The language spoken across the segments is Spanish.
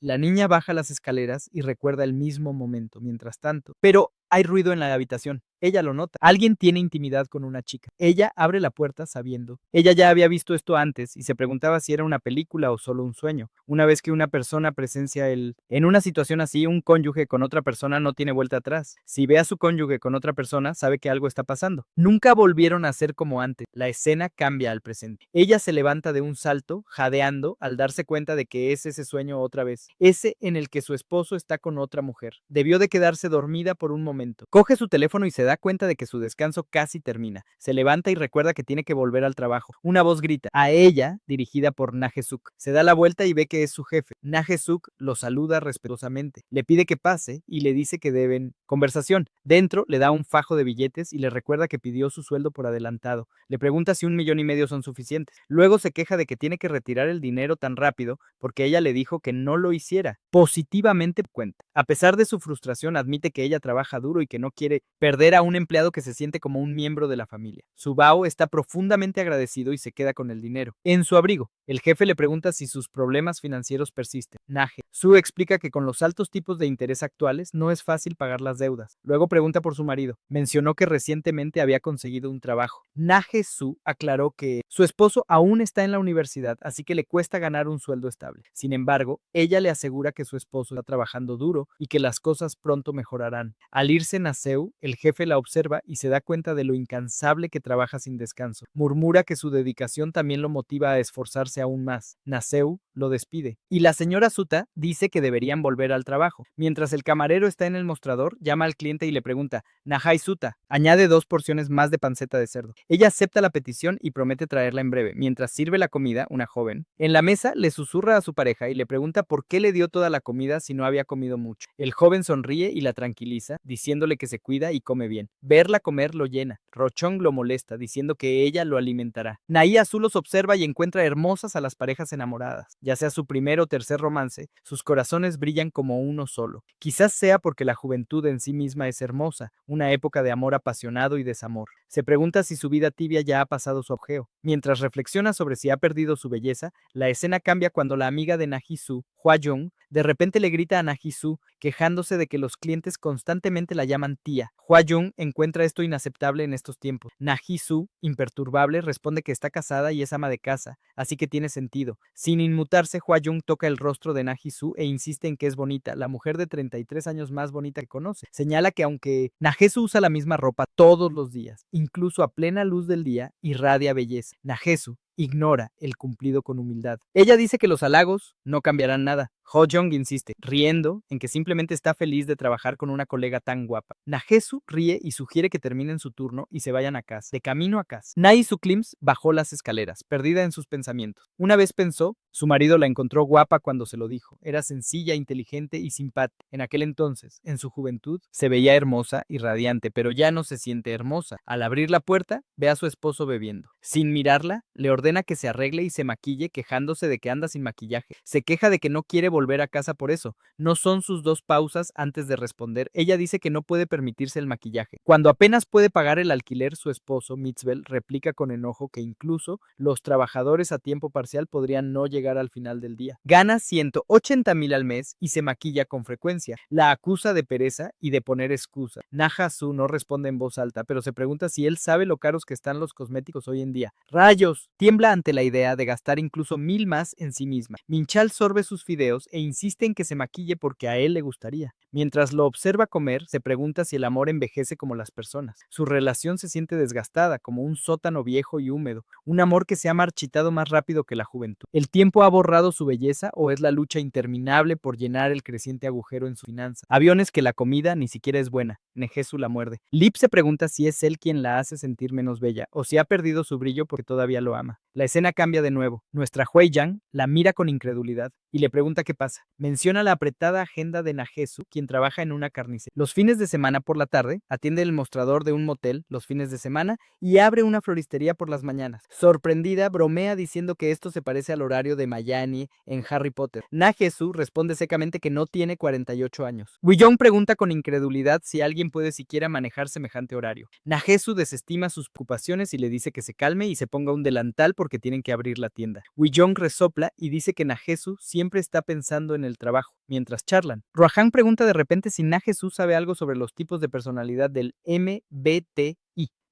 La niña baja las escaleras y recuerda el mismo momento, mientras tanto. Pero hay ruido en la habitación. Ella lo nota. Alguien tiene intimidad con una chica. Ella abre la puerta sabiendo. Ella ya había visto esto antes y se preguntaba si era una película o solo un sueño. Una vez que una persona presencia en una situación así, un cónyuge con otra persona no tiene vuelta atrás. Si ve a su cónyuge con otra persona, sabe que algo está pasando. Nunca volvieron a ser como antes. La escena cambia al presente. Ella se levanta de un salto, jadeando, al darse cuenta de que es ese sueño otra vez. Ese en el que su esposo está con otra mujer. Debió de quedarse dormida por un momento. Coge su teléfono y se da cuenta de que su descanso casi termina. Se levanta y recuerda que tiene que volver al trabajo. Una voz grita, a ella, dirigida por Najesuk. Se da la vuelta y ve que es su jefe. Najesuk lo saluda respetuosamente. Le pide que pase y le dice que deben conversación. Dentro le da un fajo de billetes y le recuerda que pidió su sueldo por adelantado. Le pregunta si 1,5 millones son suficientes. Luego se queja de que tiene que retirar el dinero tan rápido porque ella le dijo que no lo hiciera. Positivamente cuenta. A pesar de su frustración, admite que ella trabaja duro y que no quiere perder a un empleado que se siente como un miembro de la familia. Subao está profundamente agradecido y se queda con el dinero. En su abrigo, el jefe le pregunta si sus problemas financieros persisten. Naje Su explica que con los altos tipos de interés actuales no es fácil pagar las deudas. Luego pregunta por su marido. Mencionó que recientemente había conseguido un trabajo. Naje Su aclaró que su esposo aún está en la universidad, así que le cuesta ganar un sueldo estable. Sin embargo, ella le asegura que su esposo está trabajando duro y que las cosas pronto mejorarán. Al irse Naseu, el jefe la observa y se da cuenta de lo incansable que trabaja sin descanso. Murmura que su dedicación también lo motiva a esforzarse aún más. Naseu lo despide. Y la señora Suta dice que deberían volver al trabajo. Mientras el camarero está en el mostrador, llama al cliente y le pregunta, Nahai Suta, añade 2 porciones más de panceta de cerdo. Ella acepta la petición y promete traerla en breve. Mientras sirve la comida, una joven, en la mesa le susurra a su pareja y le pregunta por qué le dio toda la comida si no había comido mucho. El joven sonríe y la tranquiliza, diciéndole que se cuida y come bien. Verla comer lo llena. Rochong lo molesta, diciendo que ella lo alimentará. Naí Azul los observa y encuentra hermosas a las parejas enamoradas. Ya sea su primer o tercer romance, sus corazones brillan como uno solo. Quizás sea porque la juventud en sí misma es hermosa, una época de amor apasionado y desamor. Se pregunta si su vida tibia ya ha pasado su apogeo. Mientras reflexiona sobre si ha perdido su belleza, la escena cambia cuando la amiga de Nagisu, Hua Jung, de repente le grita a Nagisu, quejándose de que los clientes constantemente la llaman tía. Hua Jung encuentra esto inaceptable en estos tiempos. Nagisu, imperturbable, responde que está casada y es ama de casa, así que tiene sentido. Sin inmutarse, Hua Jung toca el rostro de Nagisu e insiste en que es bonita, la mujer de 33 años más bonita que conoce. Señala que aunque Najesu usa la misma ropa todos los días, incluso a plena luz del día, irradia belleza. Najesu ignora el cumplido con humildad. Ella dice que los halagos no cambiarán nada. Ho Jong insiste, riendo en que simplemente está feliz de trabajar con una colega tan guapa. Najesu ríe y sugiere que terminen su turno y se vayan a casa. De camino a casa, Nai Suklims bajó las escaleras, perdida en sus pensamientos. Una vez pensó, su marido la encontró guapa cuando se lo dijo. Era sencilla, inteligente y simpática. En aquel entonces, en su juventud, se veía hermosa y radiante, pero ya no se siente hermosa. Al abrir la puerta, ve a su esposo bebiendo. Sin mirarla, le ordena que se arregle y se maquille, quejándose de que anda sin maquillaje. Se queja de que no quiere volver a casa por eso. No son sus 2 pausas antes de responder. Ella dice que no puede permitirse el maquillaje. Cuando apenas puede pagar el alquiler, su esposo, Mitzbel, replica con enojo que incluso los trabajadores a tiempo parcial podrían no llegar al final del día. Gana 180,000 al mes y se maquilla con frecuencia. La acusa de pereza y de poner excusas. Naha Su no responde en voz alta, pero se pregunta si él sabe lo caros que están los cosméticos hoy en día. ¡Rayos! Tiembla ante la idea de gastar incluso 1,000 más en sí misma. Minchal sorbe sus fideos e insiste en que se maquille porque a él le gustaría. Mientras lo observa comer, se pregunta si el amor envejece como las personas. Su relación se siente desgastada, como un sótano viejo y húmedo, un amor que se ha marchitado más rápido que la juventud. ¿El tiempo ha borrado su belleza o es la lucha interminable por llenar el creciente agujero en su finanza? Aviones que la comida ni siquiera es buena. Nejesu la muerde. Lip se pregunta si es él quien la hace sentir menos bella o si ha perdido su brillo porque todavía lo ama. La escena cambia de nuevo. Nuestra Hui Yang la mira con incredulidad y le pregunta qué pasa. Menciona la apretada agenda de Najesu, quien trabaja en una carnicería. Los fines de semana por la tarde, atiende el mostrador de un motel los fines de semana y abre una floristería por las mañanas. Sorprendida, bromea diciendo que esto se parece al horario de Mayani en Harry Potter. Najesu responde secamente que no tiene 48 años. Willong pregunta con incredulidad si alguien puede siquiera manejar semejante horario. Najesu desestima sus preocupaciones y le dice que se calme y se ponga un delantal porque tienen que abrir la tienda. Willong resopla y dice que Najesu siempre está pensando pensando en el trabajo, mientras charlan. Rohan pregunta de repente si Na-Jesu sabe algo sobre los tipos de personalidad del MBTI.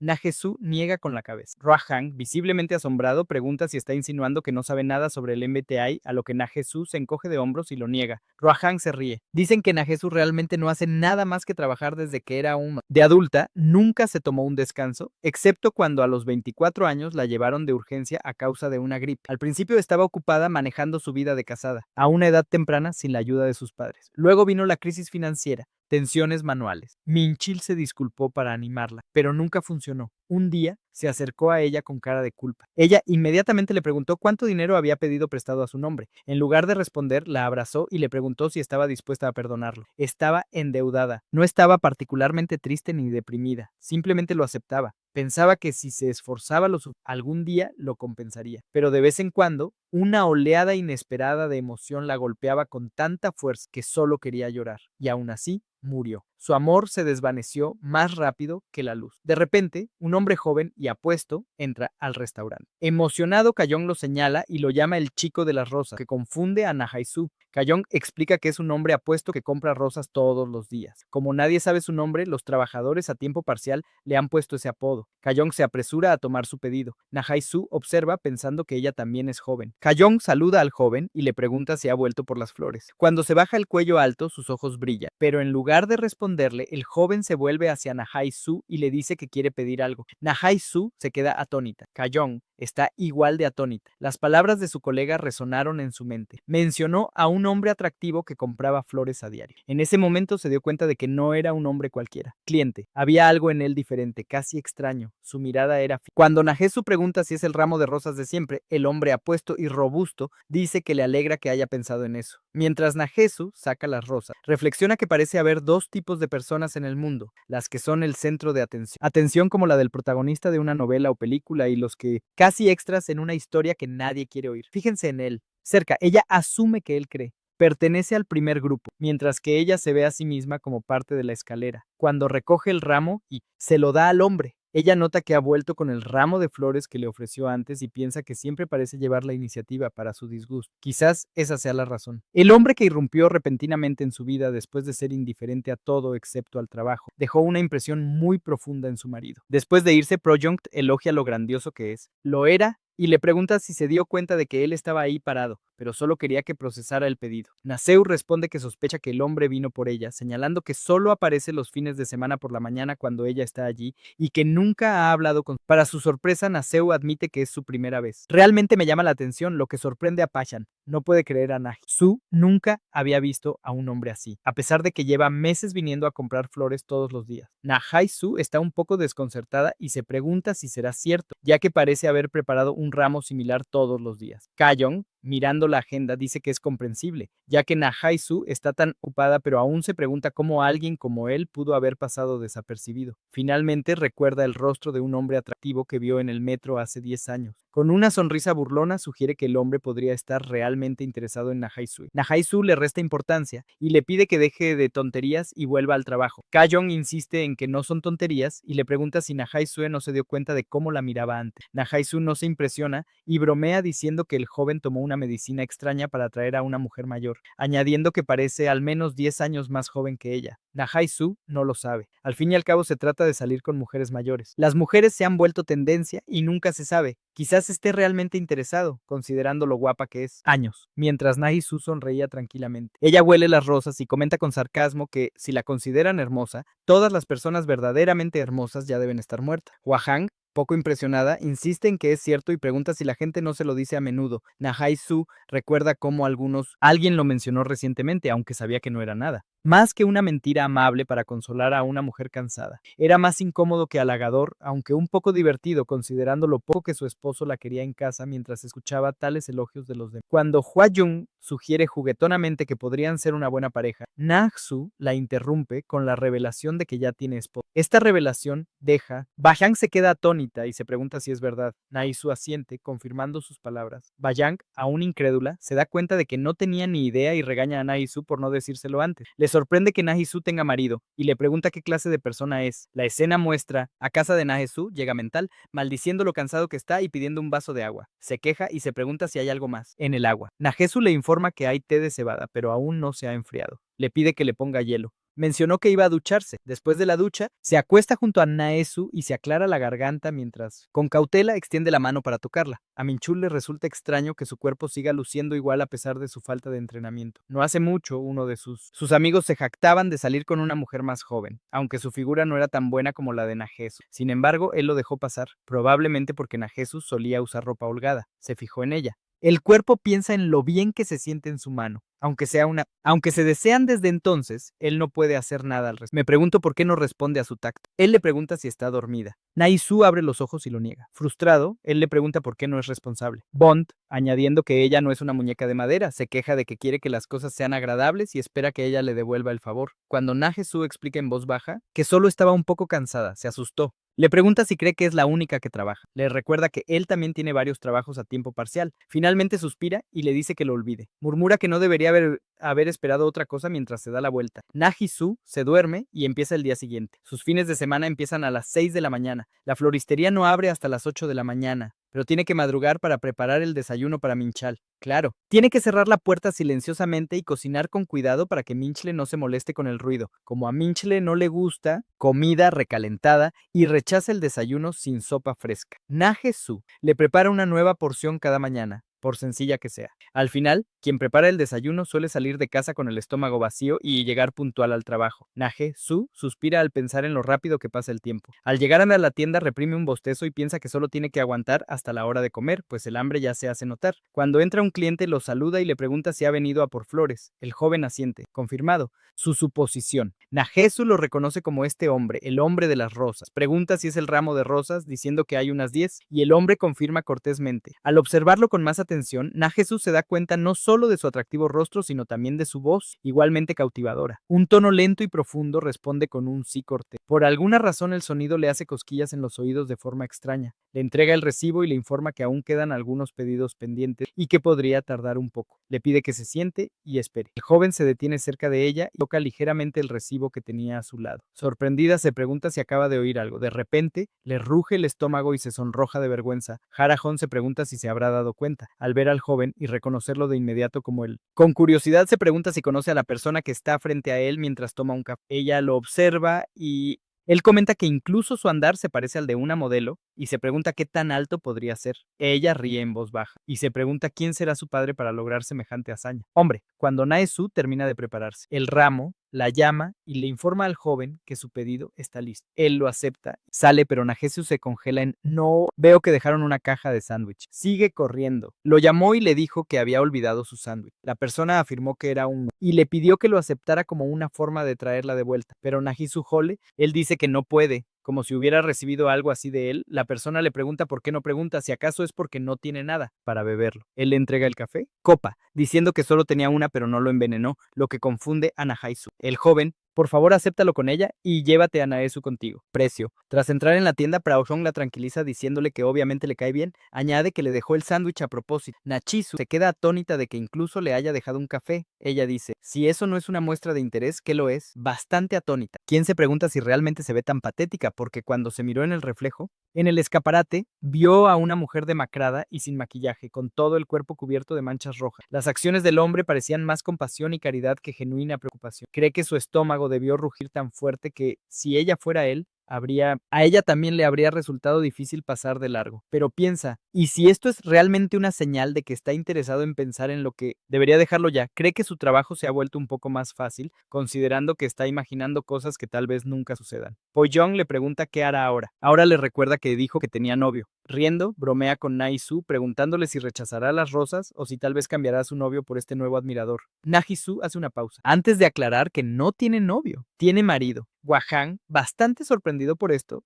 Na-Jesu niega con la cabeza. Rohan, visiblemente asombrado, pregunta si está insinuando que no sabe nada sobre el MBTI, a lo que Na-Jesu se encoge de hombros y lo niega. Rohan se ríe. Dicen que Na-Jesu realmente no hace nada más que trabajar desde que era de adulta, nunca se tomó un descanso, excepto cuando a los 24 años la llevaron de urgencia a causa de una gripe. Al principio estaba ocupada manejando su vida de casada, a una edad temprana sin la ayuda de sus padres. Luego vino la crisis financiera. Tensiones manuales. Minchil se disculpó para animarla, pero nunca funcionó. Un día se acercó a ella con cara de culpa. Ella inmediatamente le preguntó cuánto dinero había pedido prestado a su nombre. En lugar de responder, la abrazó y le preguntó si estaba dispuesta a perdonarlo. Estaba endeudada. No estaba particularmente triste ni deprimida. Simplemente lo aceptaba. Pensaba que si se esforzaba algún día lo compensaría. Pero de vez en cuando, una oleada inesperada de emoción la golpeaba con tanta fuerza que solo quería llorar. Y aún así, murió. Su amor se desvaneció más rápido que la luz. De repente, un hombre joven y apuesto entra al restaurante. Emocionado, Cayón lo señala y lo llama el chico de las rosas, que confunde a Na-Jesu. Cayón explica que es un hombre apuesto que compra rosas todos los días. Como nadie sabe su nombre, los trabajadores a tiempo parcial le han puesto ese apodo. Cayón se apresura a tomar su pedido. Na-Jesu observa pensando que ella también es joven. Cayón saluda al joven y le pregunta si ha vuelto por las flores. Cuando se baja el cuello alto, sus ojos brillan, pero en lugar de responderle, el joven se vuelve hacia Na-Jesu y le dice que quiere pedir algo. Na-Jesu se queda atónita. Cayón está igual de atónita. Las palabras de su colega resonaron en su mente. Mencionó a un hombre atractivo que compraba flores a diario. En ese momento se dio cuenta de que no era un hombre cualquiera. Cliente. Había algo en él diferente, casi extraño. Su mirada era fija. Cuando Na-Jesu pregunta si es el ramo de rosas de siempre, el hombre apuesto y robusto dice que le alegra que haya pensado en eso. Mientras Na-Jesu saca las rosas, reflexiona que parece haber dos tipos de personas en el mundo, las que son el centro de atención. Atención como la del protagonista de una novela o película y los que casi extras en una historia que nadie quiere oír. Fíjense en él. Cerca, ella asume que él cree. Pertenece al primer grupo, mientras que ella se ve a sí misma como parte de la escalera. Cuando recoge el ramo y se lo da al hombre, ella nota que ha vuelto con el ramo de flores que le ofreció antes y piensa que siempre parece llevar la iniciativa para su disgusto. Quizás esa sea la razón. El hombre que irrumpió repentinamente en su vida después de ser indiferente a todo excepto al trabajo, dejó una impresión muy profunda en su marido. Después de irse, Projunct elogia lo grandioso que es. Lo era y le pregunta si se dio cuenta de que él estaba ahí parado, pero solo quería que procesara el pedido. Naseu responde que sospecha que el hombre vino por ella, señalando que solo aparece los fines de semana por la mañana cuando ella está allí y que nunca ha hablado con... Para su sorpresa, Naseu admite que es su primera vez. Realmente me llama la atención lo que sorprende a Pashan. No puede creer a Na-Jesu. Nunca había visto a un hombre así, a pesar de que lleva meses viniendo a comprar flores todos los días. Na-Jesu está un poco desconcertada y se pregunta si será cierto, ya que parece haber preparado un ramo similar todos los días. Cayón, mirando la agenda, dice que es comprensible, ya que Na-Jesu está tan ocupada, pero aún se pregunta cómo alguien como él pudo haber pasado desapercibido. Finalmente recuerda el rostro de un hombre atractivo que vio en el metro hace 10 años. Con una sonrisa burlona sugiere que el hombre podría estar realmente interesado en Na-Jesu. Na-Jesu le resta importancia y le pide que deje de tonterías y vuelva al trabajo. Cayón insiste en que no son tonterías y le pregunta si Na-Jesu no se dio cuenta de cómo la miraba antes. Na-Jesu no se impresiona y bromea diciendo que el joven tomó una medicina extraña para atraer a una mujer mayor, añadiendo que parece al menos 10 años más joven que ella. Na-Jesu no lo sabe. Al fin y al cabo se trata de salir con mujeres mayores. Las mujeres se han vuelto tendencia y nunca se sabe. Quizás esté realmente interesado, considerando lo guapa que es. Años. Mientras Na-Jesu sonreía tranquilamente. Ella huele las rosas y comenta con sarcasmo que, si la consideran hermosa, todas las personas verdaderamente hermosas ya deben estar muertas. Hwang, poco impresionada, insiste en que es cierto y pregunta si la gente no se lo dice a menudo. Na-Jesu recuerda cómo alguien lo mencionó recientemente, aunque sabía que no era nada. Más que una mentira amable para consolar a una mujer cansada. Era más incómodo que halagador, aunque un poco divertido considerando lo poco que su esposo la quería en casa mientras escuchaba tales elogios de los demás. Cuando Hwa-jung sugiere juguetonamente que podrían ser una buena pareja, Na-Jesu la interrumpe con la revelación de que ya tiene esposo. Esta revelación deja. Bajang se queda atónita y se pregunta si es verdad. Naisu asiente, confirmando sus palabras. Bajang, aún incrédula, se da cuenta de que no tenía ni idea y regaña a Naisu por no decírselo antes. Le sorprende que Naisu tenga marido y le pregunta qué clase de persona es. La escena muestra a casa de Naisu, llega mental, maldiciendo lo cansado que está y pidiendo un vaso de agua. Se queja y se pregunta si hay algo más en el agua. Najesu le informa que hay té de cebada, pero aún no se ha enfriado. Le pide que le ponga hielo. Mencionó que iba a ducharse. Después de la ducha, se acuesta junto a Naesu y se aclara la garganta mientras, con cautela, extiende la mano para tocarla. A Minchul le resulta extraño que su cuerpo siga luciendo igual a pesar de su falta de entrenamiento. No hace mucho, uno de sus amigos se jactaban de salir con una mujer más joven, aunque su figura no era tan buena como la de Najesu. Sin embargo, él lo dejó pasar, probablemente porque Najesu solía usar ropa holgada. Se fijó en ella. El cuerpo piensa en lo bien que se siente en su mano. Aunque se desean desde entonces, él no puede hacer nada al respecto. Me pregunto por qué no responde a su tacto. Él le pregunta si está dormida. Naisu abre los ojos y lo niega. Frustrado, él le pregunta por qué no es responsable. Bond, añadiendo que ella no es una muñeca de madera, se queja de que quiere que las cosas sean agradables y espera que ella le devuelva el favor. Cuando Najesu explica en voz baja que solo estaba un poco cansada, se asustó. Le pregunta si cree que es la única que trabaja. Le recuerda que él también tiene varios trabajos a tiempo parcial. Finalmente suspira y le dice que lo olvide. Murmura que no debería haber esperado otra cosa mientras se da la vuelta. Najisu se duerme y empieza el día siguiente. Sus fines de semana empiezan a las 6 de la mañana. La floristería no abre hasta las 8 de la mañana, pero tiene que madrugar para preparar el desayuno para Minchal. Claro, tiene que cerrar la puerta silenciosamente y cocinar con cuidado para que Minchle no se moleste con el ruido. Como a Minchle no le gusta comida recalentada y rechaza el desayuno sin sopa fresca. Najesu le prepara una nueva porción cada mañana, por sencilla que sea. Al final, quien prepara el desayuno suele salir de casa con el estómago vacío y llegar puntual al trabajo. Najesu suspira al pensar en lo rápido que pasa el tiempo. Al llegar a la tienda reprime un bostezo y piensa que solo tiene que aguantar hasta la hora de comer, pues el hambre ya se hace notar. Cuando entra un cliente lo saluda y le pregunta si ha venido a por flores. El joven asiente. Confirmado. Su suposición. Najesu lo reconoce como este hombre, el hombre de las rosas. Pregunta si es el ramo de rosas, diciendo que hay unas 10, y el hombre confirma cortésmente. Al observarlo con más atención, Najesu se da cuenta no solo de su atractivo rostro, sino también de su voz, igualmente cautivadora. Un tono lento y profundo responde con un sí cortés. Por alguna razón el sonido le hace cosquillas en los oídos de forma extraña. Le entrega el recibo y le informa que aún quedan algunos pedidos pendientes y que podría tardar un poco. Le pide que se siente y espere. El joven se detiene cerca de ella y toca ligeramente el recibo que tenía a su lado. Sorprendida se pregunta si acaba de oír algo. De repente, le ruge el estómago y se sonroja de vergüenza. Harahon se pregunta si se habrá dado cuenta, al ver al joven y reconocerlo de inmediato como él. Con curiosidad se pregunta si conoce a la persona que está frente a él mientras toma un café. Ella lo observa y él comenta que incluso su andar se parece al de una modelo y se pregunta qué tan alto podría ser. Ella ríe en voz baja y se pregunta quién será su padre para lograr semejante hazaña. Hombre, cuando Naesu termina de prepararse, el ramo la llama y le informa al joven que su pedido está listo. Él lo acepta, sale, pero Najesu se congela en no, veo que dejaron una caja de sándwich. Sigue corriendo. Lo llamó y le dijo que había olvidado su sándwich. La persona afirmó que era y le pidió que lo aceptara como una forma de traerla de vuelta. Pero Najisu jole, él dice que no puede. Como si hubiera recibido algo así de él, la persona le pregunta por qué no pregunta, si acaso es porque no tiene nada para beberlo. Él le entrega el café, copa, diciendo que solo tenía una pero no lo envenenó, lo que confunde a Nahaisu. El joven, por favor acéptalo con ella y llévate a Naesu contigo. Precio. Tras entrar en la tienda, Praojong la tranquiliza diciéndole que obviamente le cae bien, añade que le dejó el sándwich a propósito. Nachisu se queda atónita de que incluso le haya dejado un café. Ella dice, si eso no es una muestra de interés, ¿qué lo es? Bastante atónita. ¿Quién se pregunta si realmente se ve tan patética? Porque cuando se miró en el reflejo, en el escaparate, vio a una mujer demacrada y sin maquillaje, con todo el cuerpo cubierto de manchas rojas. Las acciones del hombre parecían más compasión y caridad que genuina preocupación. Cree que su estómago debió rugir tan fuerte que, si ella fuera él, a ella también le habría resultado difícil pasar de largo. Pero piensa, ¿y si esto es realmente una señal de que está interesado en pensar en lo que debería dejarlo ya? ¿Cree que su trabajo se ha vuelto un poco más fácil, considerando que está imaginando cosas que tal vez nunca sucedan? Poyong le pregunta qué hará ahora. Ahora le recuerda que dijo que tenía novio. Riendo, bromea con Naisu, preguntándole si rechazará las rosas o si tal vez cambiará a su novio por este nuevo admirador. Najisu hace una pausa, antes de aclarar que no tiene novio, tiene marido. Wahang, bastante sorprendido por esto,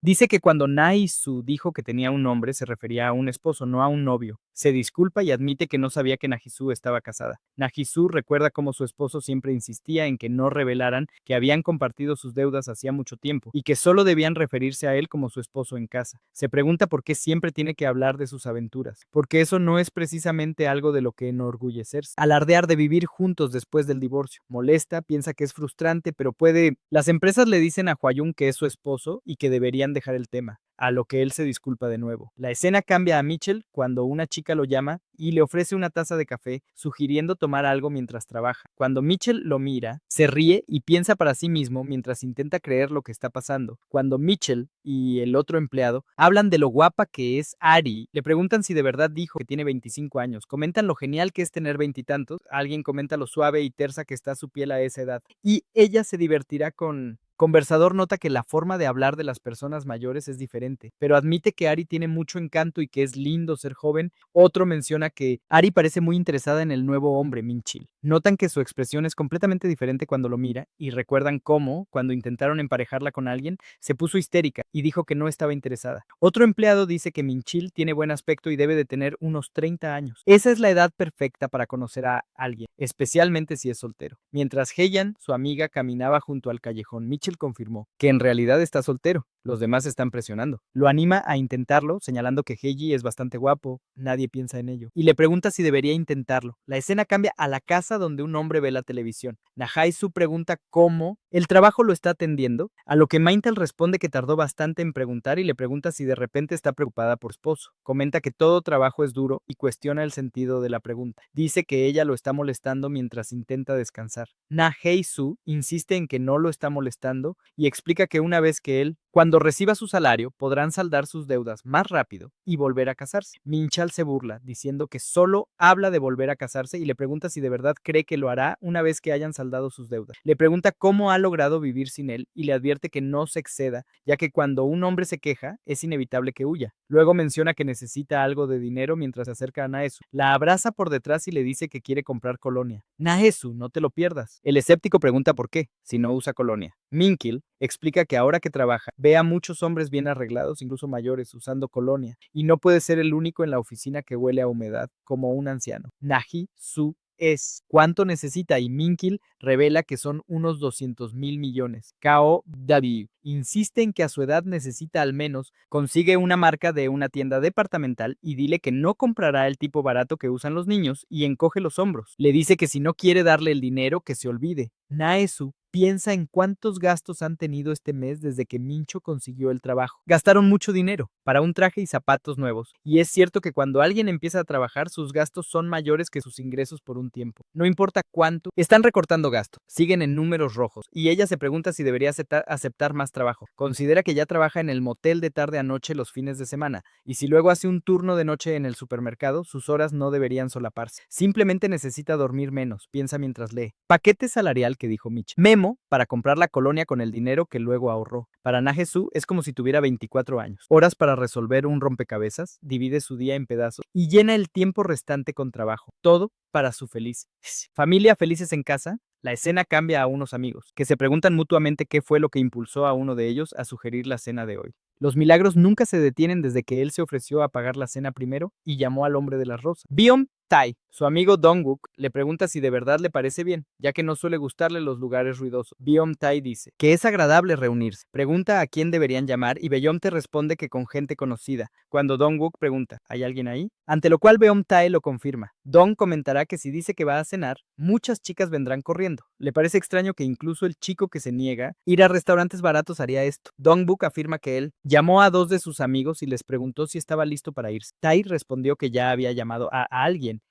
dice que cuando Naisu dijo que tenía un nombre se refería a un esposo, no a un novio. Se disculpa y admite que no sabía que Nagisu estaba casada. Nagisu recuerda cómo su esposo siempre insistía en que no revelaran que habían compartido sus deudas hacía mucho tiempo y que solo debían referirse a él como su esposo en casa. Se pregunta por qué siempre tiene que hablar de sus aventuras, porque eso no es precisamente algo de lo que enorgullecerse. Alardear de vivir juntos después del divorcio. Molesta, piensa que es frustrante, pero puede... Las empresas le dicen a Hwa-yoon que es su esposo y que deberían dejar el tema, a lo que él se disculpa de nuevo. La escena cambia a Mitchell cuando una chica lo llama y le ofrece una taza de café, sugiriendo tomar algo mientras trabaja. Cuando Mitchell lo mira, se ríe y piensa para sí mismo mientras intenta creer lo que está pasando. Cuando Mitchell y el otro empleado hablan de lo guapa que es Ari, le preguntan si de verdad dijo que tiene 25 años. Comentan lo genial que es tener veintitantos. Alguien comenta lo suave y tersa que está su piel a esa edad. Y ella se divertirá con... Conversador nota que la forma de hablar de las personas mayores es diferente, pero admite que Ari tiene mucho encanto y que es lindo ser joven. Otro menciona que Ari parece muy interesada en el nuevo hombre, Minchil. Notan que su expresión es completamente diferente cuando lo mira y recuerdan cómo, cuando intentaron emparejarla con alguien, se puso histérica y dijo que no estaba interesada. Otro empleado dice que Minchil tiene buen aspecto y debe de tener unos 30 años. Esa es la edad perfecta para conocer a alguien, especialmente si es soltero. Mientras Heian, su amiga, caminaba junto al callejón, Mitchell confirmó que en realidad está soltero. Los demás están presionando. Lo anima a intentarlo, señalando que Heiji es bastante guapo, nadie piensa en ello, y le pregunta si debería intentarlo. La escena cambia a la casa donde un hombre ve la televisión. Nahai-su pregunta cómo el trabajo lo está atendiendo, a lo que Maintal responde que tardó bastante en preguntar y le pregunta si de repente está preocupada por su esposo. Comenta que todo trabajo es duro y cuestiona el sentido de la pregunta. Dice que ella lo está molestando mientras intenta descansar. Nahei-su insiste en que no lo está molestando y explica que una vez que él, cuando reciba su salario, podrán saldar sus deudas más rápido y volver a casarse. Minchal se burla, diciendo que solo habla de volver a casarse y le pregunta si de verdad cree que lo hará una vez que hayan saldado sus deudas. Le pregunta cómo ha logrado vivir sin él y le advierte que no se exceda, ya que cuando un hombre se queja, es inevitable que huya. Luego menciona que necesita algo de dinero mientras se acerca a Naesu. La abraza por detrás y le dice que quiere comprar colonia. Naesu, no te lo pierdas. El escéptico pregunta por qué, si no usa colonia. Minkil explica que ahora que trabaja, ve a muchos hombres bien arreglados, incluso mayores, usando colonia, y no puede ser el único en la oficina que huele a humedad, como un anciano. Naji Su es cuánto necesita y Minkil revela que son unos 200,000 millones. Kao Dabi insiste en que a su edad necesita al menos, consigue una marca de una tienda departamental y dile que no comprará el tipo barato que usan los niños y encoge los hombros. Le dice que si no quiere darle el dinero, que se olvide. Naesu piensa en cuántos gastos han tenido este mes desde que Mincho consiguió el trabajo. Gastaron mucho dinero para un traje y zapatos nuevos, y es cierto que cuando alguien empieza a trabajar, sus gastos son mayores que sus ingresos por un tiempo. No importa cuánto, están recortando gastos, siguen en números rojos, y ella se pregunta si debería aceptar más trabajo. Considera que ya trabaja en el motel de tarde a noche los fines de semana, y si luego hace un turno de noche en el supermercado, sus horas no deberían solaparse. Simplemente necesita dormir menos, piensa mientras lee. Paquete salarial que dijo Mitch. Memo para comprar la colonia con el dinero que luego ahorró. Para Najesu es como si tuviera 24 años. Horas para resolver un rompecabezas, divide su día en pedazos y llena el tiempo restante con trabajo. Todo para su feliz. Familia felices en casa. La escena cambia a unos amigos, que se preguntan mutuamente qué fue lo que impulsó a uno de ellos a sugerir la cena de hoy. Los milagros nunca se detienen desde que él se ofreció a pagar la cena primero y llamó al hombre de las rosas. Biom Tai, su amigo Dongwook, le pregunta si de verdad le parece bien, ya que no suele gustarle los lugares ruidosos. Biom Tai dice que es agradable reunirse. Pregunta a quién deberían llamar y Beomte responde que con gente conocida. Cuando Dongwook pregunta, ¿hay alguien ahí? Ante lo cual Beom Tai lo confirma. Dong comentará que si dice que va a cenar, muchas chicas vendrán corriendo. Le parece extraño que incluso el chico que se niega ir a restaurantes baratos haría esto. Dongwook afirma que él llamó a dos de sus amigos y les preguntó si estaba listo para irse. Tai respondió que ya había llamado a alguien.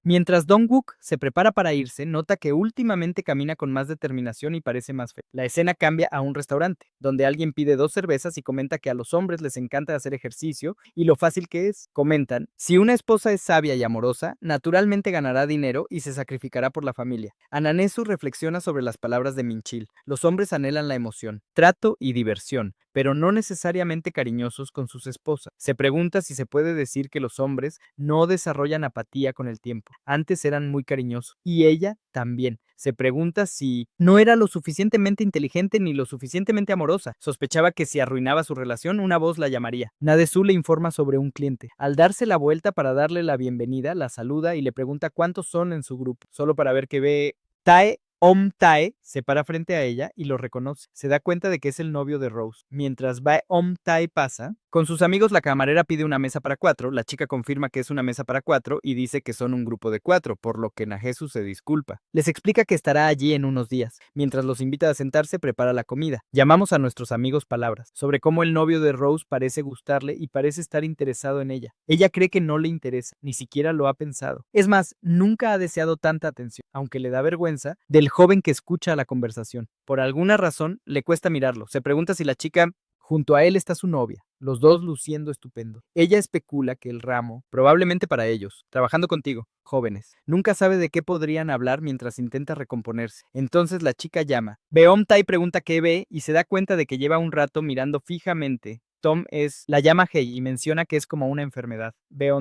Mientras Dongwook se prepara para irse, nota que últimamente camina con más determinación y parece más feliz. La escena cambia a un restaurante, donde alguien pide 2 cervezas y comenta que a los hombres les encanta hacer ejercicio y lo fácil que es. Comentan, si una esposa es sabia y amorosa, naturalmente ganará dinero y se sacrificará por la familia. Ananesu reflexiona sobre las palabras de Minchil. Los hombres anhelan la emoción, trato y diversión, pero no necesariamente cariñosos con sus esposas. Se pregunta si se puede decir que los hombres no desarrollan apatía con el tiempo. Antes eran muy cariñosos y ella también. Se pregunta si no era lo suficientemente inteligente ni lo suficientemente amorosa. Sospechaba que si arruinaba su relación, una voz la llamaría. Nadesu le informa sobre un cliente. Al darse la vuelta para darle la bienvenida, la saluda y le pregunta cuántos son en su grupo, solo para ver que ve Tae. Tae se para frente a ella y lo reconoce. Se da cuenta de que es el novio de Rose. Mientras Bae Tae pasa, con sus amigos la camarera pide una mesa para 4, la chica confirma que es una mesa para 4 y dice que son un grupo de 4, por lo que Najesu se disculpa. Les explica que estará allí en unos días. Mientras los invita a sentarse, prepara la comida. Llamamos a nuestros amigos palabras, sobre cómo el novio de Rose parece gustarle y parece estar interesado en ella. Ella cree que no le interesa, ni siquiera lo ha pensado. Es más, nunca ha deseado tanta atención, aunque le da vergüenza, del joven que escucha la conversación. Por alguna razón, le cuesta mirarlo. Se pregunta si la chica junto a él está su novia, los dos luciendo estupendo. Ella especula que el ramo, probablemente para ellos, trabajando contigo, jóvenes, nunca sabe de qué podrían hablar mientras intenta recomponerse. Entonces la chica llama. Tai pregunta qué ve y se da cuenta de que lleva un rato mirando fijamente. Tom la llama Hei y menciona que es como una enfermedad.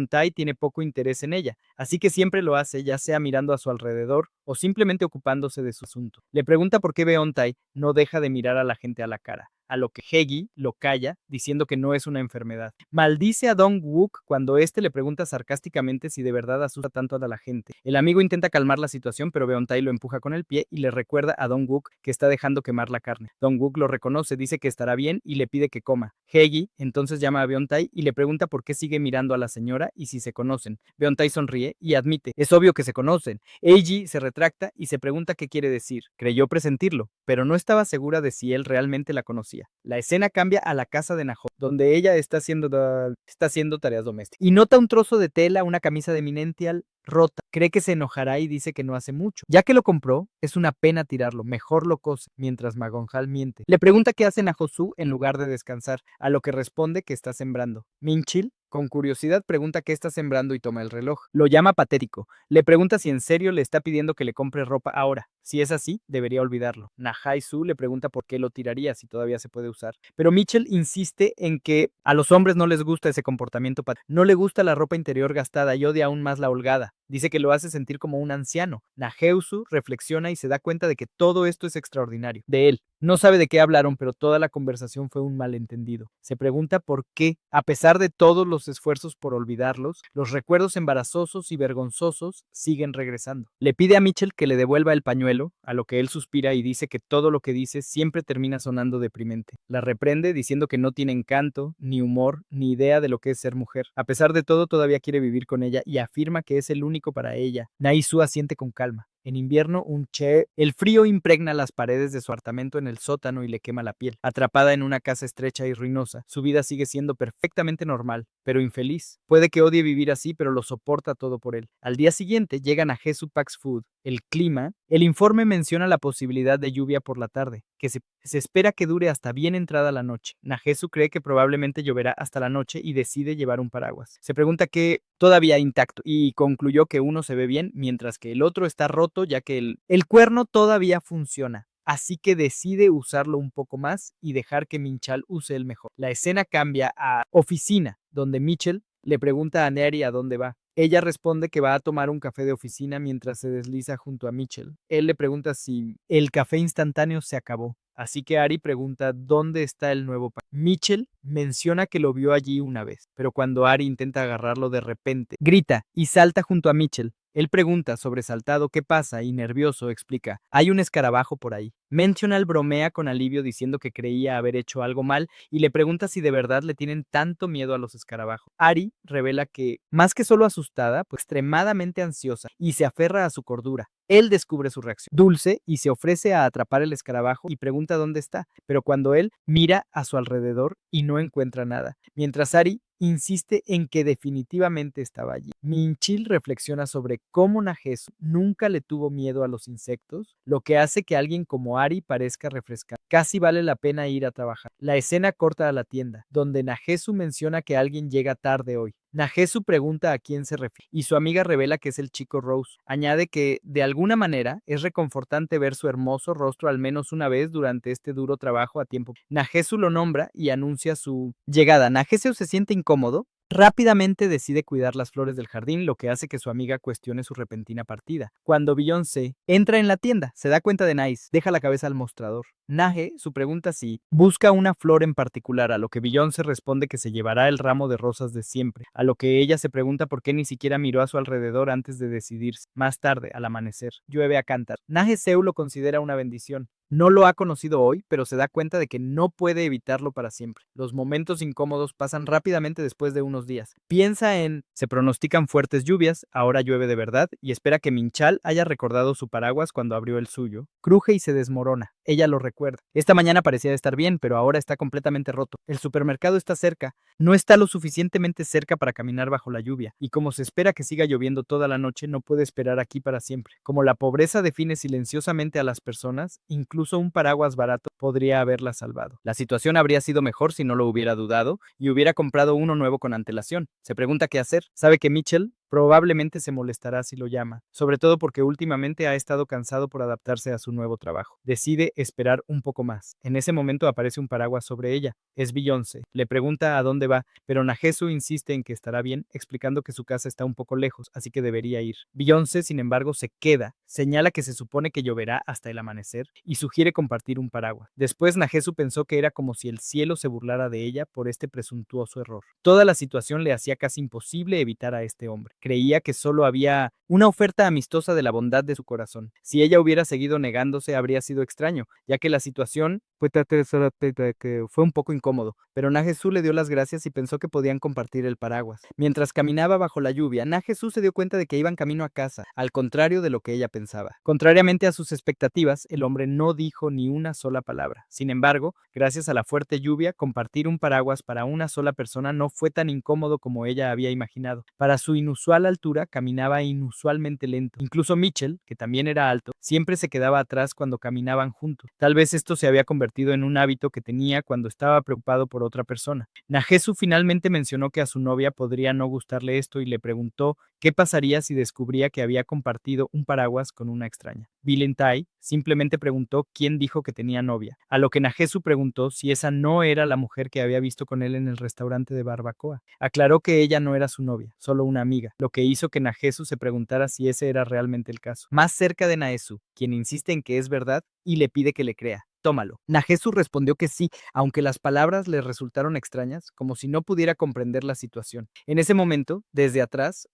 Tai tiene poco interés en ella, así que siempre lo hace, ya sea mirando a su alrededor o simplemente ocupándose de su asunto. Le pregunta por qué Tai no deja de mirar a la gente a la cara, a lo que Hegi lo calla, diciendo que no es una enfermedad. Maldice a Dong-wook cuando éste le pregunta sarcásticamente si de verdad asusta tanto a la gente. El amigo intenta calmar la situación, pero Tai lo empuja con el pie y le recuerda a Dong-wook que está dejando quemar la carne. Dong-wook lo reconoce, dice que estará bien y le pide que coma. Hegi entonces llama a Tai y le pregunta por qué sigue mirando a la señora y si se conocen. Tai sonríe y admite, es obvio que se conocen. Eiji se retracta y se pregunta qué quiere decir. Creyó presentirlo, pero no estaba segura de si él realmente la conocía. La escena cambia a la casa de Naho, donde ella está haciendo tareas domésticas. Y nota un trozo de tela, una camisa de Minential rota. Cree que se enojará y dice que no hace mucho. Ya que lo compró, es una pena tirarlo, mejor lo cose, mientras Magonjal miente. Le pregunta qué hace Nahosu en lugar de descansar, a lo que responde que está sembrando. Minchil, con curiosidad, pregunta qué está sembrando y toma el reloj. Lo llama patético. Le pregunta si en serio le está pidiendo que le compre ropa ahora. Si es así, debería olvidarlo. Nahai-su le pregunta por qué lo tiraría si todavía se puede usar. Pero Mitchell insiste en que a los hombres no les gusta ese comportamiento patético. No le gusta la ropa interior gastada y odia aún más la holgada. Dice que lo hace sentir como un anciano. Naheusu reflexiona y se da cuenta de que todo esto es extraordinario. De él. No sabe de qué hablaron, pero toda la conversación fue un malentendido. Se pregunta por qué, a pesar de todos los esfuerzos por olvidarlos, los recuerdos embarazosos y vergonzosos siguen regresando. Le pide a Mitchell que le devuelva el pañuelo, a lo que él suspira y dice que todo lo que dice siempre termina sonando deprimente. La reprende diciendo que no tiene encanto, ni humor, ni idea de lo que es ser mujer. A pesar de todo, todavía quiere vivir con ella y afirma que es el único para ella. Naisu asiente con calma. En invierno, el frío impregna las paredes de su apartamento en el sótano y le quema la piel. Atrapada en una casa estrecha y ruinosa, su vida sigue siendo perfectamente normal, pero infeliz. Puede que odie vivir así, pero lo soporta todo por él. Al día siguiente, llegan a Jesu Pax Food. El clima, el informe menciona la posibilidad de lluvia por la tarde, que se espera que dure hasta bien entrada la noche. Najesu cree que probablemente lloverá hasta la noche y decide llevar un paraguas. Se pregunta qué todavía intacto y concluyó que uno se ve bien mientras que el otro está roto ya que el cuerno todavía funciona. Así que decide usarlo un poco más y dejar que Minchal use el mejor. La escena cambia a oficina, donde Mitchell le pregunta a Neri a dónde va. Ella responde que va a tomar un café de oficina mientras se desliza junto a Mitchell. Él le pregunta si el café instantáneo se acabó. Así que Ari pregunta dónde está el nuevo pan. Mitchell menciona que lo vio allí una vez, pero cuando Ari intenta agarrarlo de repente, grita y salta junto a Mitchell. Él pregunta, sobresaltado, qué pasa y nervioso explica, hay un escarabajo por ahí. Mencional bromea con alivio diciendo que creía haber hecho algo mal y le pregunta si de verdad le tienen tanto miedo a los escarabajos. Ari revela que, más que solo asustada, pues extremadamente ansiosa y se aferra a su cordura. Él descubre su reacción dulce y se ofrece a atrapar el escarabajo y pregunta dónde está, pero cuando él mira a su alrededor y no encuentra nada, mientras Ari insiste en que definitivamente estaba allí. Minchil reflexiona sobre cómo Najesu nunca le tuvo miedo a los insectos, lo que hace que alguien como Ari parezca refrescante. Casi vale la pena ir a trabajar. La escena corta a la tienda, donde Najesu menciona que alguien llega tarde hoy. Najesu pregunta a quién se refiere y su amiga revela que es el chico Rose. Añade que, de alguna manera, es reconfortante ver su hermoso rostro al menos una vez durante este duro trabajo a tiempo. Najesu lo nombra y anuncia su llegada. Najesu se siente incómodo. Rápidamente decide cuidar las flores del jardín, lo que hace que su amiga cuestione su repentina partida. Cuando Beyoncé entra en la tienda, se da cuenta de Nice, deja la cabeza al mostrador. Naje su pregunta si busca una flor en particular, a lo que Beyoncé responde que se llevará el ramo de rosas de siempre, a lo que ella se pregunta por qué ni siquiera miró a su alrededor antes de decidirse. Más tarde, al amanecer, llueve a cántaros. Naje Seu lo considera una bendición. No lo ha conocido hoy, pero se da cuenta de que no puede evitarlo para siempre. Los momentos incómodos pasan rápidamente después de unos días. Piensa en, se pronostican fuertes lluvias, ahora llueve de verdad, y espera que Minchal haya recordado su paraguas cuando abrió el suyo. Cruje y se desmorona. Ella lo recuerda. Esta mañana parecía estar bien, pero ahora está completamente roto. El supermercado está cerca. No está lo suficientemente cerca para caminar bajo la lluvia, y como se espera que siga lloviendo toda la noche, no puede esperar aquí para siempre. Como la pobreza define silenciosamente a las personas, incluso un paraguas barato podría haberla salvado. La situación habría sido mejor si no lo hubiera dudado y hubiera comprado uno nuevo con antelación. Se pregunta qué hacer. Sabe que Mitchell probablemente se molestará si lo llama, sobre todo porque últimamente ha estado cansado por adaptarse a su nuevo trabajo. Decide esperar un poco más. En ese momento aparece un paraguas sobre ella. Es Beyoncé. Le pregunta a dónde va, pero Najesu insiste en que estará bien, explicando que su casa está un poco lejos, así que debería ir. Beyoncé, sin embargo, se queda, señala que se supone que lloverá hasta el amanecer y sugiere compartir un paraguas. Después Najesu pensó que era como si el cielo se burlara de ella por este presuntuoso error. Toda la situación le hacía casi imposible evitar a este hombre. Creía que solo había una oferta amistosa de la bondad de su corazón. Si ella hubiera seguido negándose, habría sido extraño, ya que la situación fue un poco incómodo, pero Najesu le dio las gracias y pensó que podían compartir el paraguas. Mientras caminaba bajo la lluvia, Najesu se dio cuenta de que iban camino a casa, al contrario de lo que ella pensaba. Contrariamente a sus expectativas, el hombre no dijo ni una sola palabra. Sin embargo, gracias a la fuerte lluvia, compartir un paraguas para una sola persona no fue tan incómodo como ella había imaginado. Para su inusual altura, caminaba inusualmente lento. Incluso Mitchell, que también era alto, siempre se quedaba atrás cuando caminaban juntos. Tal vez esto se había convertido en un hábito que tenía cuando estaba preocupado por otra persona. Najesu finalmente mencionó que a su novia podría no gustarle esto y le preguntó qué pasaría si descubría que había compartido un paraguas con una extraña. Vilentai simplemente preguntó quién dijo que tenía novia, a lo que Najesu preguntó si esa no era la mujer que había visto con él en el restaurante de barbacoa. Aclaró que ella no era su novia, solo una amiga, lo que hizo que Najesu se preguntara si ese era realmente el caso. Más cerca de Naesu, quien insiste en que es verdad y le pide que le crea. Tómalo. Najesu respondió que sí, aunque las palabras le resultaron extrañas, como si no pudiera comprender la situación. En ese momento, desde atrás,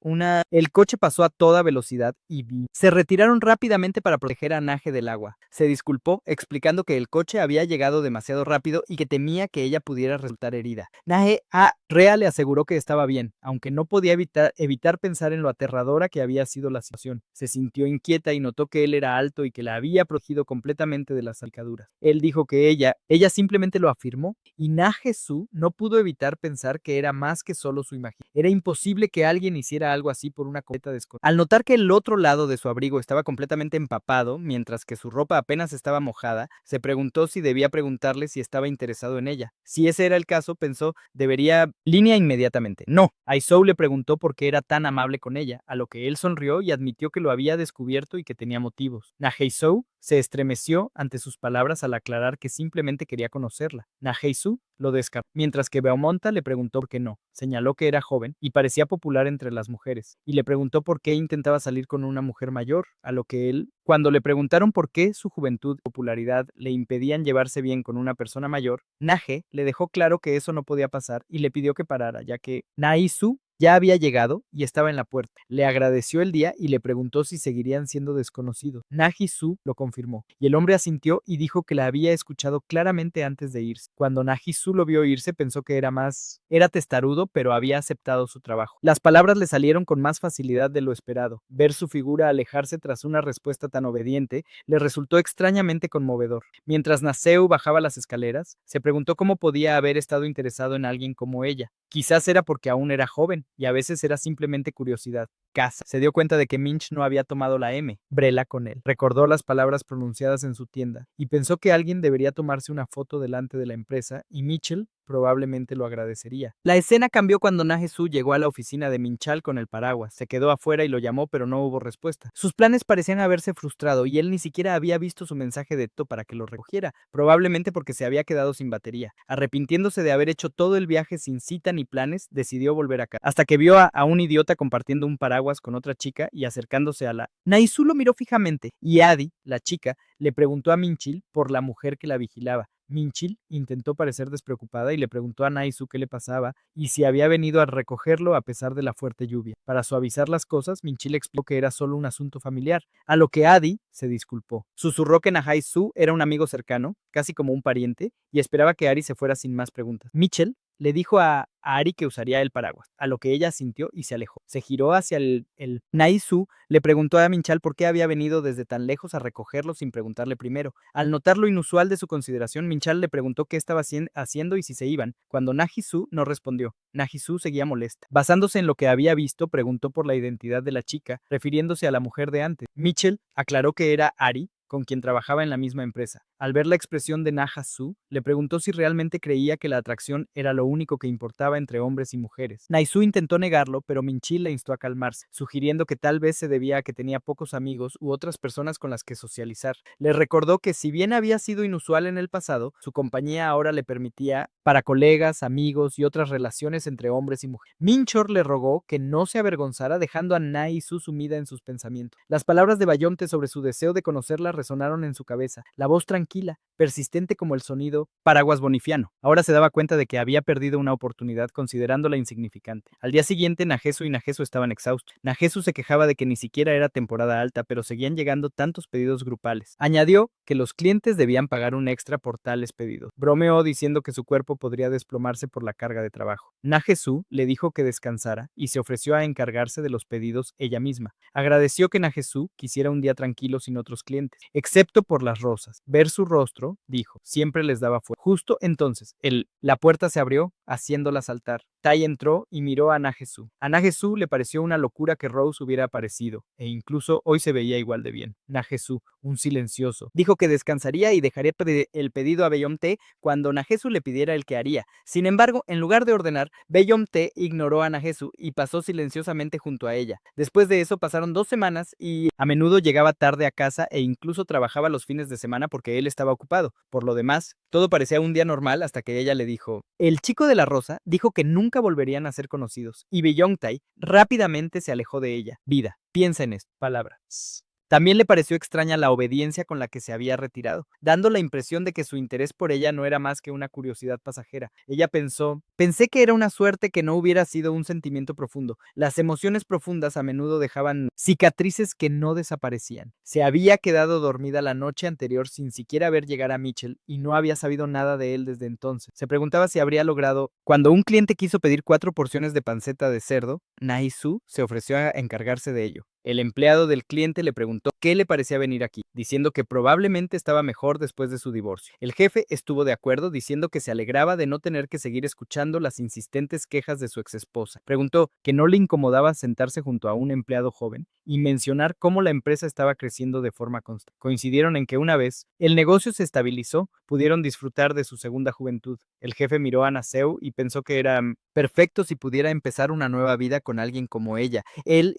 el coche pasó a toda velocidad y se retiraron rápidamente para proteger a Naje del agua. Se disculpó, explicando que el coche había llegado demasiado rápido y que temía que ella pudiera resultar herida. Naje a Rea le aseguró que estaba bien, aunque no podía evitar pensar en lo aterradora que había sido la situación. Se sintió inquieta y notó que él era alto y que la había protegido completamente de las salpicaduras. Él dijo que ella simplemente lo afirmó y Najesu no pudo evitar pensar que era más que solo su imagen. Era imposible que alguien hiciera algo así por una completa desconocida. Al notar que el otro lado de su abrigo estaba completamente empapado, mientras que su ropa apenas estaba mojada, se preguntó si debía preguntarle si estaba interesado en ella. Si ese era el caso, pensó, debería línea inmediatamente. No, Aizou le preguntó por qué era tan amable con ella, a lo que él sonrió y admitió que lo había descubierto y que tenía motivos. Najesu se estremeció ante sus palabras al aclarar que simplemente quería conocerla. Najesu lo descartó, mientras que Beaumonta le preguntó por qué no. Señaló que era joven y parecía popular entre las mujeres, y le preguntó por qué intentaba salir con una mujer mayor, a lo que él, cuando le preguntaron por qué su juventud y popularidad le impedían llevarse bien con una persona mayor, Naje le dejó claro que eso no podía pasar y le pidió que parara, ya que Naisu ya había llegado y estaba en la puerta. Le agradeció el día y le preguntó si seguirían siendo desconocidos. Najisu lo confirmó, y el hombre asintió y dijo que la había escuchado claramente antes de irse. Cuando Najisu lo vio irse, pensó que era testarudo, pero había aceptado su trabajo. Las palabras le salieron con más facilidad de lo esperado. Ver su figura alejarse tras una respuesta tan obediente le resultó extrañamente conmovedor. Mientras Naseu bajaba las escaleras, se preguntó cómo podía haber estado interesado en alguien como ella. Quizás era porque aún era joven, y a veces era simplemente curiosidad. casa. Se dio cuenta de que Minch no había tomado la M, Brela, con él. Recordó las palabras pronunciadas en su tienda y pensó que alguien debería tomarse una foto delante de la empresa y Mitchell probablemente lo agradecería. La escena cambió cuando Na-Hee-soo llegó a la oficina de Minchal con el paraguas. Se quedó afuera y lo llamó, pero no hubo respuesta. Sus planes parecían haberse frustrado y él ni siquiera había visto su mensaje de texto para que lo recogiera, probablemente porque se había quedado sin batería. Arrepintiéndose de haber hecho todo el viaje sin cita ni planes, decidió volver a casa, hasta que vio a un idiota compartiendo un paraguas con otra chica y acercándose a la... Na-Hee-soo lo miró fijamente y Adi, la chica, le preguntó a Minchil por la mujer que la vigilaba. Minchil intentó parecer despreocupada y le preguntó a Na-Hee-soo qué le pasaba y si había venido a recogerlo a pesar de la fuerte lluvia. Para suavizar las cosas, Minchil explicó que era solo un asunto familiar, a lo que Adi se disculpó. Susurró que Na-Hee-soo era un amigo cercano, casi como un pariente, y esperaba que Ari se fuera sin más preguntas. Mitchell le dijo a Ari que usaría el paraguas, a lo que ella asintió y se alejó. Se giró hacia el Na-Hee-soo, le preguntó a Minchal por qué había venido desde tan lejos a recogerlo sin preguntarle primero. Al notar lo inusual de su consideración, Minchal le preguntó qué estaba haciendo y si se iban, cuando Na-Hee-soo no respondió. Na-Hee-soo seguía molesta. Basándose en lo que había visto, preguntó por la identidad de la chica, refiriéndose a la mujer de antes. Mitchell aclaró que era Ari, con quien trabajaba en la misma empresa. Al ver la expresión de Na-Hee-soo, le preguntó si realmente creía que la atracción era lo único que importaba entre hombres y mujeres. Na-Hee-soo intentó negarlo, pero Minchil le instó a calmarse, sugiriendo que tal vez se debía a que tenía pocos amigos u otras personas con las que socializar. Le recordó que si bien había sido inusual en el pasado, su compañía ahora le permitía para colegas, amigos y otras relaciones entre hombres y mujeres. Minchor le rogó que no se avergonzara, dejando a Na-Hee-soo sumida en sus pensamientos. Las palabras de Bayomte sobre su deseo de conocerla resonaron en su cabeza. La voz tranquila, persistente como el sonido paraguas bonifiano. Ahora se daba cuenta de que había perdido una oportunidad considerándola insignificante. Al día siguiente, Na-Hee-soo y Na-Hee-soo estaban exhaustos. Na-Hee-soo se quejaba de que ni siquiera era temporada alta, pero seguían llegando tantos pedidos grupales. Añadió que los clientes debían pagar un extra por tales pedidos. Bromeó diciendo que su cuerpo podría desplomarse por la carga de trabajo. Na-Hee-soo le dijo que descansara y se ofreció a encargarse de los pedidos ella misma. Agradeció que Na-Hee-soo quisiera un día tranquilo sin otros clientes, excepto por las rosas. Ver su rostro, dijo, siempre les daba fuerza. Justo entonces, la puerta se abrió, haciéndola saltar. Tai entró y miró a Na-Hee-soo. A Na-Hee-soo le pareció una locura que Rose hubiera aparecido, e incluso hoy se veía igual de bien. Na-Hee-soo, un silencioso, dijo que descansaría y dejaría el pedido a Bayomte cuando Na-Hee-soo le pidiera el que haría. Sin embargo, en lugar de ordenar, Bayomte ignoró a Na-Hee-soo y pasó silenciosamente junto a ella. Después de eso pasaron 2 semanas y a menudo llegaba tarde a casa e incluso trabajaba los fines de semana porque él estaba ocupado. Por lo demás, todo parecía un día normal hasta que ella le dijo, el chico de la rosa dijo que nunca volverían a ser conocidos y Beyontai rápidamente se alejó de ella. Vida, piensa en esto, palabras. También le pareció extraña la obediencia con la que se había retirado, dando la impresión de que su interés por ella no era más que una curiosidad pasajera. Ella pensé que era una suerte que no hubiera sido un sentimiento profundo. Las emociones profundas a menudo dejaban cicatrices que no desaparecían. Se había quedado dormida la noche anterior sin siquiera ver llegar a Mitchell y no había sabido nada de él desde entonces. Se preguntaba si habría logrado... Cuando un cliente quiso pedir 4 porciones de panceta de cerdo, Na-Hee-soo se ofreció a encargarse de ello. El empleado del cliente le preguntó qué le parecía venir aquí, diciendo que probablemente estaba mejor después de su divorcio. El jefe estuvo de acuerdo, diciendo que se alegraba de no tener que seguir escuchando las insistentes quejas de su exesposa. Preguntó que no le incomodaba sentarse junto a un empleado joven y mencionar cómo la empresa estaba creciendo de forma constante. Coincidieron en que una vez el negocio se estabilizó, pudieron disfrutar de su segunda juventud. El jefe miró a Na-Seo y pensó que era perfecto si pudiera empezar una nueva vida con alguien como ella. Él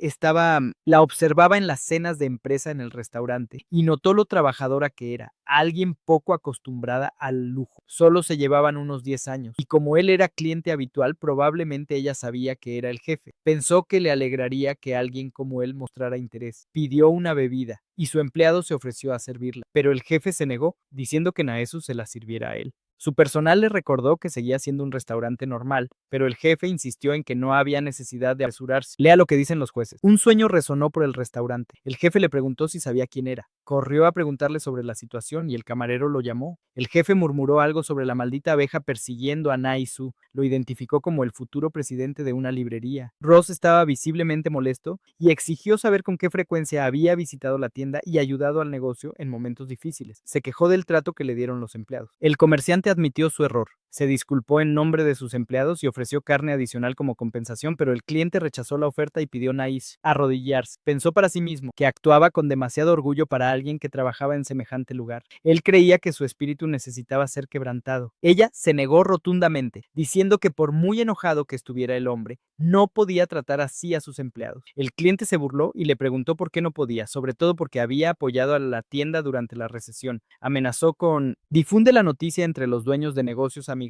la observaba en las cenas de empresa en el restaurante y notó lo trabajadora que era, alguien poco acostumbrada al lujo. Solo se llevaban unos 10 años y como él era cliente habitual, probablemente ella sabía que era el jefe. Pensó que le alegraría que alguien como él mostrara interés. Pidió una bebida y su empleado se ofreció a servirla, pero el jefe se negó, diciendo que Na-Hee-soo se la sirviera a él. Su personal le recordó que seguía siendo un restaurante normal, pero el jefe insistió en que no había necesidad de apresurarse. Lea lo que dicen los jueces. Un sueño resonó por el restaurante. El jefe le preguntó si sabía quién era. Corrió a preguntarle sobre la situación y el camarero lo llamó. El jefe murmuró algo sobre la maldita abeja persiguiendo a Na-Hee-soo. Lo identificó como el futuro presidente de una librería. Ross estaba visiblemente molesto y exigió saber con qué frecuencia había visitado la tienda y ayudado al negocio en momentos difíciles. Se quejó del trato que le dieron los empleados. El comerciante admitió su error. Se disculpó en nombre de sus empleados y ofreció carne adicional como compensación, pero el cliente rechazó la oferta y pidió a Nais arrodillarse. Pensó para sí mismo que actuaba con demasiado orgullo para alguien que trabajaba en semejante lugar. Él creía que su espíritu necesitaba ser quebrantado. Ella se negó rotundamente, diciendo que por muy enojado que estuviera el hombre, no podía tratar así a sus empleados. El cliente se burló y le preguntó por qué no podía, sobre todo porque había apoyado a la tienda durante la recesión. Amenazó con: difunde la noticia entre los dueños de negocios amigables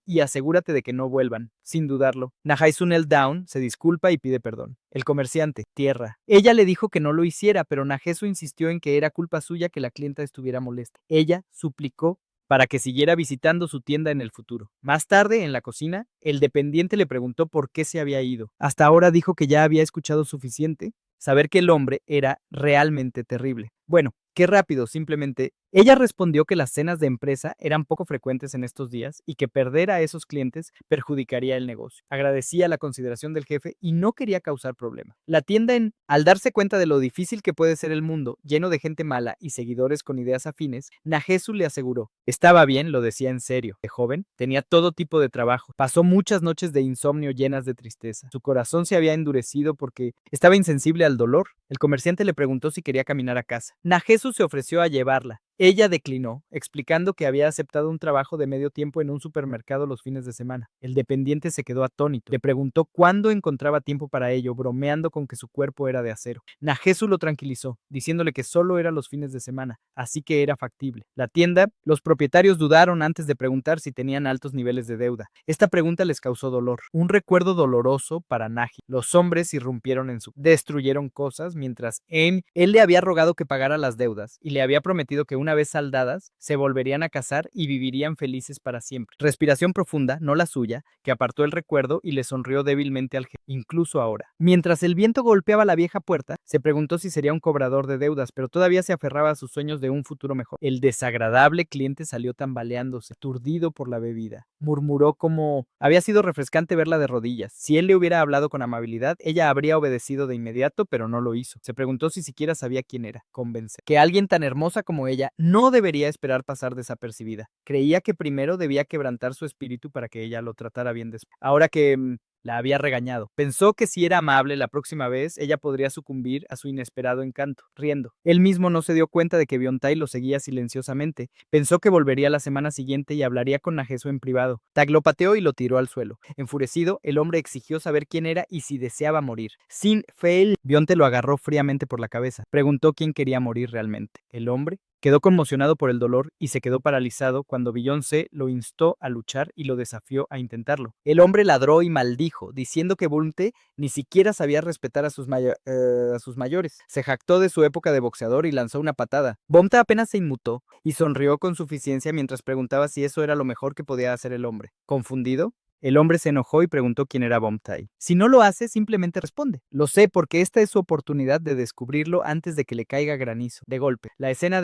y asegúrate de que no vuelvan. Sin dudarlo, Nahaisun El Down se disculpa y pide perdón. El comerciante, tierra. Ella le dijo que no lo hiciera, pero Najesu insistió en que era culpa suya que la clienta estuviera molesta. Ella suplicó para que siguiera visitando su tienda en el futuro. Más tarde, en la cocina, el dependiente le preguntó por qué se había ido. Hasta ahora dijo que ya había escuchado suficiente, saber que el hombre era realmente terrible. Bueno, qué rápido, simplemente. Ella respondió que las cenas de empresa eran poco frecuentes en estos días y que perder a esos clientes perjudicaría el negocio. Agradecía la consideración del jefe y no quería causar problemas. La tienda al darse cuenta de lo difícil que puede ser el mundo, lleno de gente mala y seguidores con ideas afines, Najesu le aseguró: estaba bien, lo decía en serio. De joven, tenía todo tipo de trabajo. Pasó muchas noches de insomnio llenas de tristeza. Su corazón se había endurecido porque estaba insensible al dolor. El comerciante le preguntó si quería caminar a casa. Najesu se ofreció a llevarla. Ella declinó, explicando que había aceptado un trabajo de medio tiempo en un supermercado los fines de semana. El dependiente se quedó atónito. Le preguntó cuándo encontraba tiempo para ello, bromeando con que su cuerpo era de acero. Najesu lo tranquilizó, diciéndole que solo era los fines de semana, así que era factible. La tienda, los propietarios dudaron antes de preguntar si tenían altos niveles de deuda. Esta pregunta les causó dolor, un recuerdo doloroso para Naji. Los hombres irrumpieron en destruyeron cosas, mientras él le había rogado que pagara las deudas y le había prometido que una vez saldadas, se volverían a casar y vivirían felices para siempre. Respiración profunda, no la suya, que apartó el recuerdo y le sonrió débilmente al jefe, incluso ahora. Mientras el viento golpeaba la vieja puerta, se preguntó si sería un cobrador de deudas, pero todavía se aferraba a sus sueños de un futuro mejor. El desagradable cliente salió tambaleándose, aturdido por la bebida. Murmuró como: había sido refrescante verla de rodillas. Si él le hubiera hablado con amabilidad, ella habría obedecido de inmediato, pero no lo hizo. Se preguntó si siquiera sabía quién era. Convencer que alguien tan hermosa como ella no debería esperar pasar desapercibida. Creía que primero debía quebrantar su espíritu para que ella lo tratara bien después. Ahora que la había regañado. Pensó que si era amable la próxima vez, ella podría sucumbir a su inesperado encanto, riendo. Él mismo no se dio cuenta de que Biontai lo seguía silenciosamente. Pensó que volvería la semana siguiente y hablaría con Najesu en privado. Tag lo pateó y lo tiró al suelo. Enfurecido, el hombre exigió saber quién era y si deseaba morir. Sin fail, Bionte lo agarró fríamente por la cabeza. Preguntó quién quería morir realmente. ¿El hombre? Quedó conmocionado por el dolor y se quedó paralizado cuando Beyoncé lo instó a luchar y lo desafió a intentarlo. El hombre ladró y maldijo, diciendo que Bunte ni siquiera sabía respetar a sus mayores. Se jactó de su época de boxeador y lanzó una patada. Bomta apenas se inmutó y sonrió con suficiencia mientras preguntaba si eso era lo mejor que podía hacer el hombre. Confundido, el hombre se enojó y preguntó quién era Bomtai. Si no lo hace, simplemente responde: lo sé, porque esta es su oportunidad de descubrirlo antes de que le caiga granizo. De golpe, la escena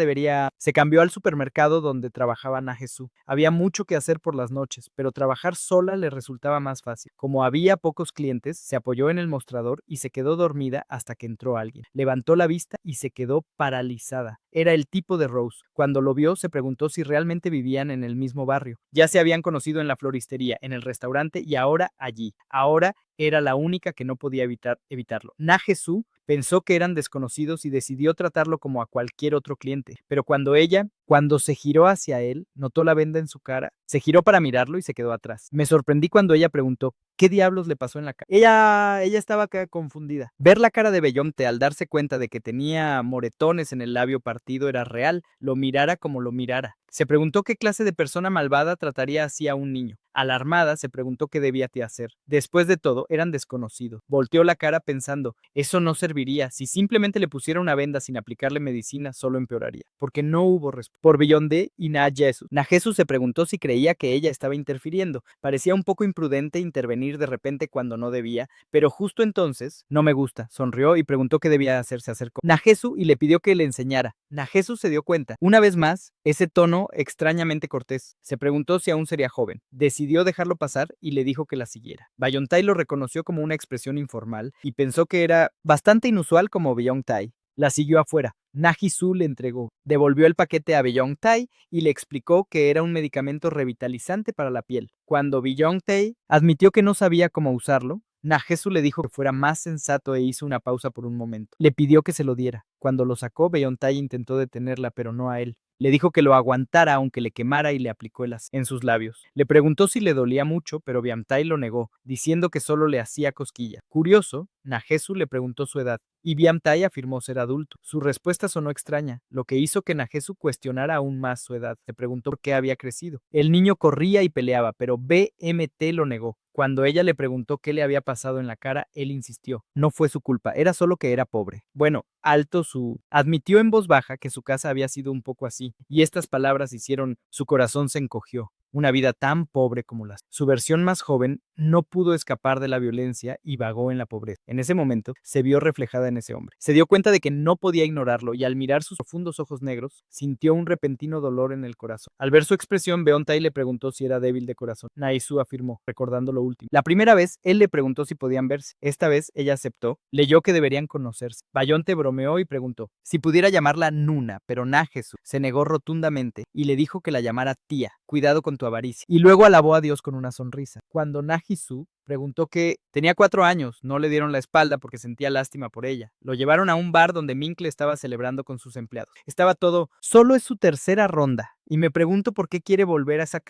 se cambió al supermercado donde trabajaba Najesu. Había mucho que hacer por las noches, pero trabajar sola le resultaba más fácil. Como había pocos clientes, se apoyó en el mostrador y se quedó dormida hasta que entró alguien. Levantó la vista y se quedó paralizada. Era el tipo de Rose. Cuando lo vio, se preguntó si realmente vivían en el mismo barrio. Ya se habían conocido en la floristería, en el restaurante y ahora allí. Ahora era la única que no podía evitarlo. Najesu pensó que eran desconocidos y decidió tratarlo como a cualquier otro cliente. Pero cuando se giró hacia él, notó la venda en su cara, se giró para mirarlo y se quedó atrás. Me sorprendí cuando ella preguntó: ¿qué diablos le pasó en la cara? Ella estaba acá confundida. Ver la cara de Bellonte al darse cuenta de que tenía moretones en el labio partido era real, lo mirara como lo mirara. Se preguntó qué clase de persona malvada trataría así a un niño. Alarmada, se preguntó qué debía hacer. Después de todo, eran desconocidos. Volteó la cara pensando: eso no serviría. Si simplemente le pusiera una venda sin aplicarle medicina, solo empeoraría. Porque no hubo respuesta. Por Beyonde y Najesu. Najesu se preguntó si creía que ella estaba interfiriendo. Parecía un poco imprudente intervenir de repente cuando no debía, pero justo entonces: no me gusta. Sonrió y preguntó qué debía hacer. Se acercó Najesu y le pidió que le enseñara. Najesu se dio cuenta. Una vez más, ese tono extrañamente cortés. Se preguntó si aún sería joven. Decidió dejarlo pasar y le dijo que la siguiera. Beyontai lo reconoció como una expresión informal y pensó que era bastante inusual como Beyontai. La siguió afuera. Na-Hee-Soo le entregó. Devolvió el paquete a Beyoung-tae y le explicó que era un medicamento revitalizante para la piel. Cuando Beyoung-tae admitió que no sabía cómo usarlo, Na-Hee-Soo le dijo que fuera más sensato e hizo una pausa por un momento. Le pidió que se lo diera. Cuando lo sacó, Beyoung-tae intentó detenerla, pero no a él. Le dijo que lo aguantara aunque le quemara y le aplicó el en sus labios. Le preguntó si le dolía mucho, pero Beyoung-tae lo negó, diciendo que solo le hacía cosquilla. Curioso, Na-Hee-Soo le preguntó su edad y Beyoung-tae afirmó ser adulto. Su respuesta sonó extraña, lo que hizo que Na-Hee-Soo cuestionara aún más su edad. Se preguntó por qué había crecido. El niño corría y peleaba, pero BMT lo negó. Cuando ella le preguntó qué le había pasado en la cara, él insistió. No fue su culpa, era solo que era pobre. Bueno, alto su... Admitió en voz baja que su casa había sido un poco así, y estas palabras hicieron su corazón se encogió. Una vida tan pobre como las. Su versión más joven no pudo escapar de la violencia y vagó en la pobreza. En ese momento se vio reflejada en ese hombre. Se dio cuenta de que no podía ignorarlo y al mirar sus profundos ojos negros, sintió un repentino dolor en el corazón. Al ver su expresión, Beyoung-tae le preguntó si era débil de corazón. Na-Hee-Soo afirmó, recordando lo último. La primera vez, él le preguntó si podían verse. Esta vez, ella aceptó, leyó que deberían conocerse. Beyoung-tae bromeó y preguntó si pudiera llamarla Nuna, pero Na-Hee-Soo se negó rotundamente y le dijo que la llamara tía. Cuidado con tu avaricia. Y luego alabó a Dios con una sonrisa. Cuando Na-Hee-Soo preguntó que tenía 4 años, no le dieron la espalda porque sentía lástima por ella. Lo llevaron a un bar donde Minkle estaba celebrando con sus empleados. Estaba todo, solo es su tercera ronda. Y me pregunto por qué quiere volver a esa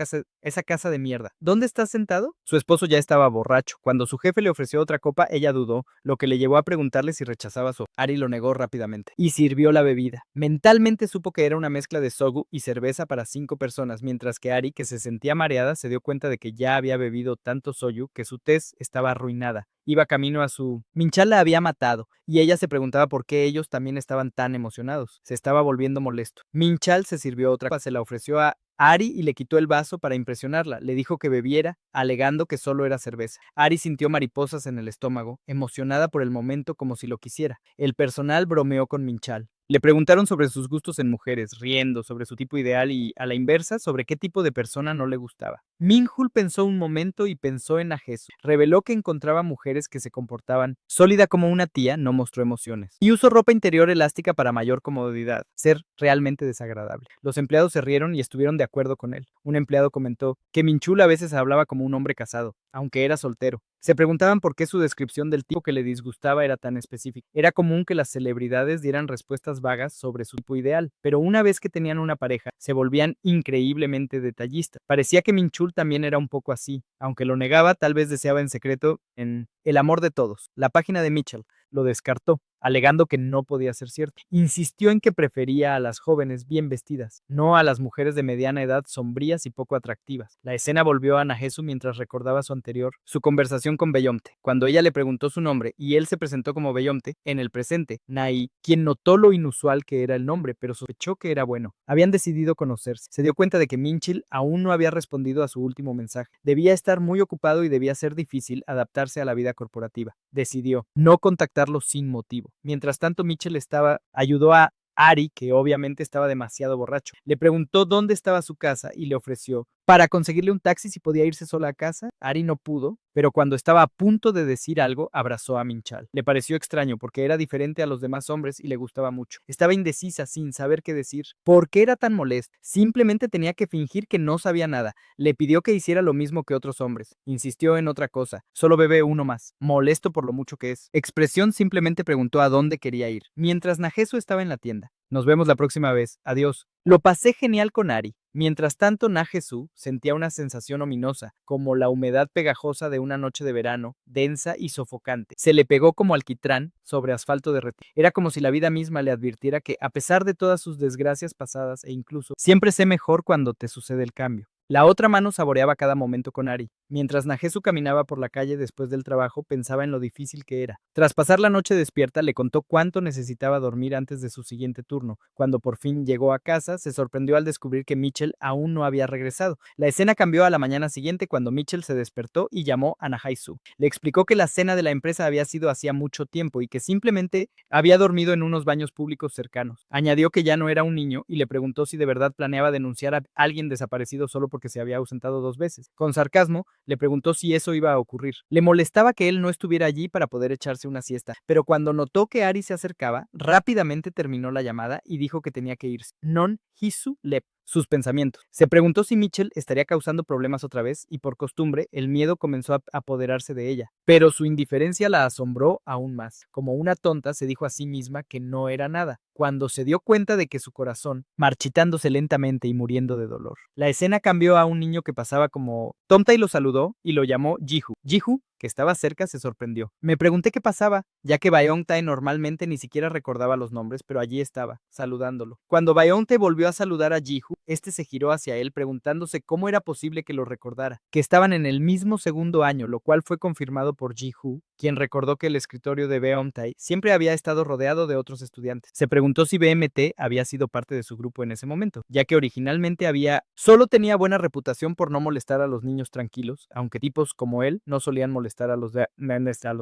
casa de mierda. ¿Dónde está sentado? Su esposo ya estaba borracho. Cuando su jefe le ofreció otra copa, ella dudó, lo que le llevó a preguntarle si rechazaba su. Ari lo negó rápidamente y sirvió la bebida. Mentalmente supo que era una mezcla de sogu y cerveza para 5 personas, mientras que Ari, que se sentía mareada, se dio cuenta de que ya había bebido tanto soju que su tez estaba arruinada. Iba camino a su... Minchal la había matado, y ella se preguntaba por qué ellos también estaban tan emocionados. Se estaba volviendo molesto. Minchal se sirvió otra copa, se la ofreció a Ari y le quitó el vaso para impresionarla. Le dijo que bebiera, alegando que solo era cerveza. Ari sintió mariposas en el estómago, emocionada por el momento como si lo quisiera. El personal bromeó con Minchal. Le preguntaron sobre sus gustos en mujeres, riendo sobre su tipo ideal y, a la inversa, sobre qué tipo de persona no le gustaba. Minjul pensó un momento y pensó en Na-Hee-Soo. Reveló que encontraba mujeres que se comportaban sólida como una tía, no mostró emociones. Y usó ropa interior elástica para mayor comodidad, ser realmente desagradable. Los empleados se rieron y estuvieron de acuerdo con él. Un empleado comentó que Minchul a veces hablaba como un hombre casado, aunque era soltero. Se preguntaban por qué su descripción del tipo que le disgustaba era tan específica. Era común que las celebridades dieran respuestas vagas sobre su tipo ideal, pero una vez que tenían una pareja, se volvían increíblemente detallistas. Parecía que Minchul también era un poco así. Aunque lo negaba, tal vez deseaba en secreto en El amor de todos. La página de Mitchell lo descartó, alegando que no podía ser cierto. Insistió en que prefería a las jóvenes bien vestidas, no a las mujeres de mediana edad sombrías y poco atractivas. La escena volvió a Na-Hee-Soo mientras recordaba su conversación con Beyoung-tae. Cuando ella le preguntó su nombre y él se presentó como Beyoung-tae, en el presente, Nai, quien notó lo inusual que era el nombre, pero sospechó que era bueno. Habían decidido conocerse. Se dio cuenta de que Minchil aún no había respondido a su último mensaje. Debía estar muy ocupado y debía ser difícil adaptarse a la vida corporativa. Decidió no contactarlo sin motivo. Mientras tanto, Mitchell ayudó a Ari, que obviamente estaba demasiado borracho. Le preguntó dónde estaba su casa y le ofreció para conseguirle un taxi si podía irse sola a casa. Ari no pudo, pero cuando estaba a punto de decir algo, abrazó a Minchal. Le pareció extraño porque era diferente a los demás hombres y le gustaba mucho. Estaba indecisa sin saber qué decir. ¿Por qué era tan molesta? Simplemente tenía que fingir que no sabía nada. Le pidió que hiciera lo mismo que otros hombres. Insistió en otra cosa. Solo bebe uno más. Molesto por lo mucho que es. Expresión simplemente preguntó a dónde quería ir. Mientras Na-Hee-Soo estaba en la tienda. Nos vemos la próxima vez. Adiós. Lo pasé genial con Ari. Mientras tanto, Na-Hee-Soo sentía una sensación ominosa, como la humedad pegajosa de una noche de verano, densa y sofocante. Se le pegó como alquitrán sobre asfalto derretido. Era como si la vida misma le advirtiera que, a pesar de todas sus desgracias pasadas e incluso, siempre sé mejor cuando te sucede el cambio. La otra mano saboreaba cada momento con Ari. Mientras Na-Hee-Soo caminaba por la calle después del trabajo, pensaba en lo difícil que era. Tras pasar la noche despierta, le contó cuánto necesitaba dormir antes de su siguiente turno. Cuando por fin llegó a casa, se sorprendió al descubrir que Mitchell aún no había regresado. La escena cambió a la mañana siguiente cuando Mitchell se despertó y llamó a Na-Hee-Soo. Le explicó que la cena de la empresa había sido hacía mucho tiempo y que simplemente había dormido en unos baños públicos cercanos. Añadió que ya no era un niño y le preguntó si de verdad planeaba denunciar a alguien desaparecido solo porque se había ausentado 2 veces. Con sarcasmo, Le preguntó si eso iba a ocurrir. Le molestaba que él no estuviera allí para poder echarse una siesta, pero cuando notó que Ari se acercaba, rápidamente terminó la llamada y dijo que tenía que irse. Non hisu lep. Sus pensamientos. Se preguntó si Mitchell estaría causando problemas otra vez y por costumbre el miedo comenzó a apoderarse de ella, pero su indiferencia la asombró aún más. Como una tonta se dijo a sí misma que no era nada, cuando se dio cuenta de que su corazón, marchitándose lentamente y muriendo de dolor. La escena cambió a un niño que pasaba como tonta y lo saludó y lo llamó Jihu. Jihu, que estaba cerca, se sorprendió. Me pregunté qué pasaba, ya que Byeong-tae normalmente ni siquiera recordaba los nombres, pero allí estaba, saludándolo. Cuando Byeong-tae volvió a saludar a Jihu, este se giró hacia él preguntándose cómo era posible que lo recordara, que estaban en el mismo segundo año, lo cual fue confirmado por Jihu, quien recordó que el escritorio de Byeong-tae siempre había estado rodeado de otros estudiantes. Se preguntó si BMT había sido parte de su grupo en ese momento, ya que originalmente solo tenía buena reputación por no molestar a los niños tranquilos, aunque tipos como él no solían molestar a los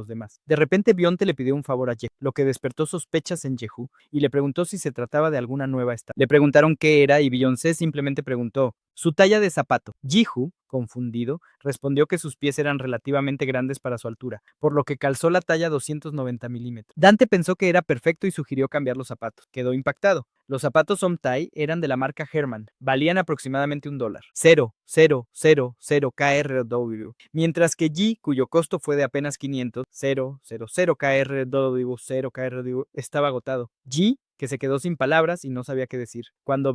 demás. De repente Bionte le pidió un favor a Jehu, lo que despertó sospechas en Jehu y le preguntó si se trataba de alguna nueva estatua. Le preguntaron qué era y Beyoncé simplemente preguntó su talla de zapato. Jihu, confundido, respondió que sus pies eran relativamente grandes para su altura, por lo que calzó la talla 290 milímetros. Dante pensó que era perfecto y sugirió cambiar los zapatos. Quedó impactado. Los zapatos Somtai eran de la marca Herman, valían aproximadamente $1, 0,000 KRW, mientras que G, cuyo costo fue de apenas 500, 0,00 KRW, 0 KRW, estaba agotado. G, que se quedó sin palabras y no sabía qué decir. Cuando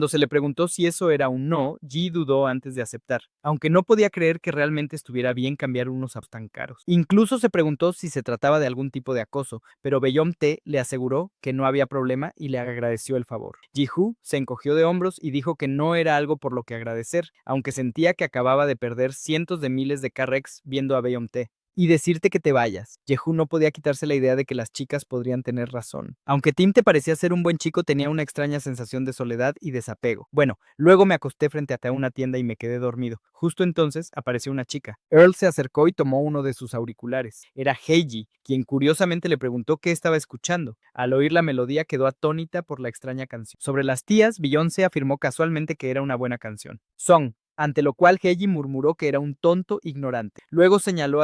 se le preguntó si eso era un no, Ji dudó antes de aceptar, aunque no podía creer que realmente estuviera bien cambiar unos zapatos tan caros. Incluso se preguntó si se trataba de algún tipo de acoso, pero Beyonce le aseguró que no había problema y le agradeció el favor. Jihu se encogió de hombros y dijo que no era algo por lo que agradecer, aunque sentía que acababa de perder cientos de miles de K-Rex viendo a Beyonce. Y decirte que te vayas. Jehu no podía quitarse la idea de que las chicas podrían tener razón. Aunque Tim te parecía ser un buen chico, tenía una extraña sensación de soledad y desapego. Bueno, luego me acosté frente a una tienda y me quedé dormido. Justo entonces apareció una chica. Earl se acercó y tomó uno de sus auriculares. Era Heiji, quien curiosamente le preguntó qué estaba escuchando. Al oír la melodía quedó atónita por la extraña canción. Sobre las tías, Beyoncé afirmó casualmente que era una buena canción. Song, ante lo cual Heiji murmuró que era un tonto ignorante. Luego señaló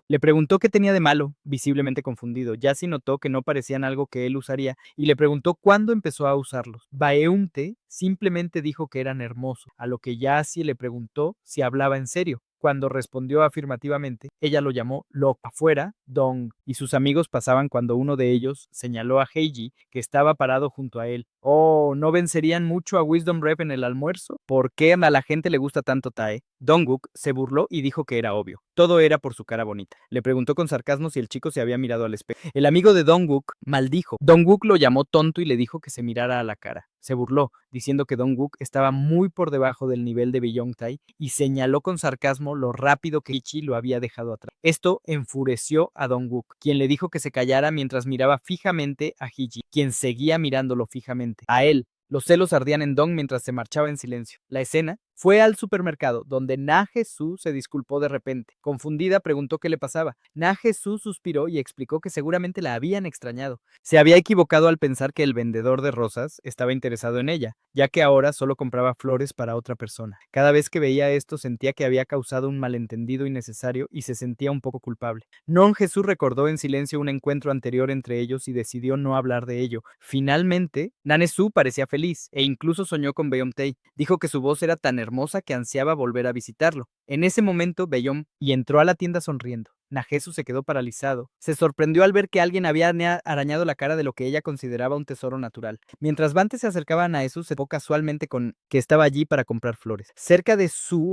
le preguntó qué tenía de malo, visiblemente confundido. Yassi notó que no parecían algo que él usaría y le preguntó cuándo empezó a usarlos. Baeunte simplemente dijo que eran hermosos, a lo que Yassi le preguntó si hablaba en serio. Cuando respondió afirmativamente, ella lo llamó Lok. Afuera, Dong y sus amigos pasaban cuando uno de ellos señaló a Heiji, que estaba parado junto a él. Oh, ¿no vencerían mucho a Wisdom Rep en el almuerzo? ¿Por qué a la gente le gusta tanto Tae? Dongwook se burló y dijo que era obvio. Todo era por su cara bonita. Le preguntó con sarcasmo si el chico se había mirado al espejo. El amigo de Dongwook maldijo. Dongwook lo llamó tonto y le dijo que se mirara a la cara. Se burló, diciendo que Dongwook estaba muy por debajo del nivel de Beyonce y señaló con sarcasmo lo rápido que Ichi lo había dejado atrás. Esto enfureció a Dongwook, quien le dijo que se callara mientras miraba fijamente a Hiji, quien seguía mirándolo fijamente. A él. Los celos ardían en Dong mientras se marchaba en silencio. La escena fue al supermercado, donde Na-Jesu se disculpó de repente. Confundida, preguntó qué le pasaba. Na-Jesu suspiró y explicó que seguramente la habían extrañado. Se había equivocado al pensar que el vendedor de rosas estaba interesado en ella, ya que ahora solo compraba flores para otra persona. Cada vez que veía esto sentía que había causado un malentendido innecesario y se sentía un poco culpable. Non-Jesu recordó en silencio un encuentro anterior entre ellos y decidió no hablar de ello. Finalmente, Nanesu parecía feliz e incluso soñó con Beyonce. Dijo que su voz era tan hermosa que ansiaba volver a visitarlo. En ese momento, Beyom y entró a la tienda sonriendo. Najesu se quedó paralizado. Se sorprendió al ver que alguien había arañado la cara de lo que ella consideraba un tesoro natural. Mientras Bante se acercaba a Naesu, se topó casualmente con que estaba allí para comprar flores. Cerca de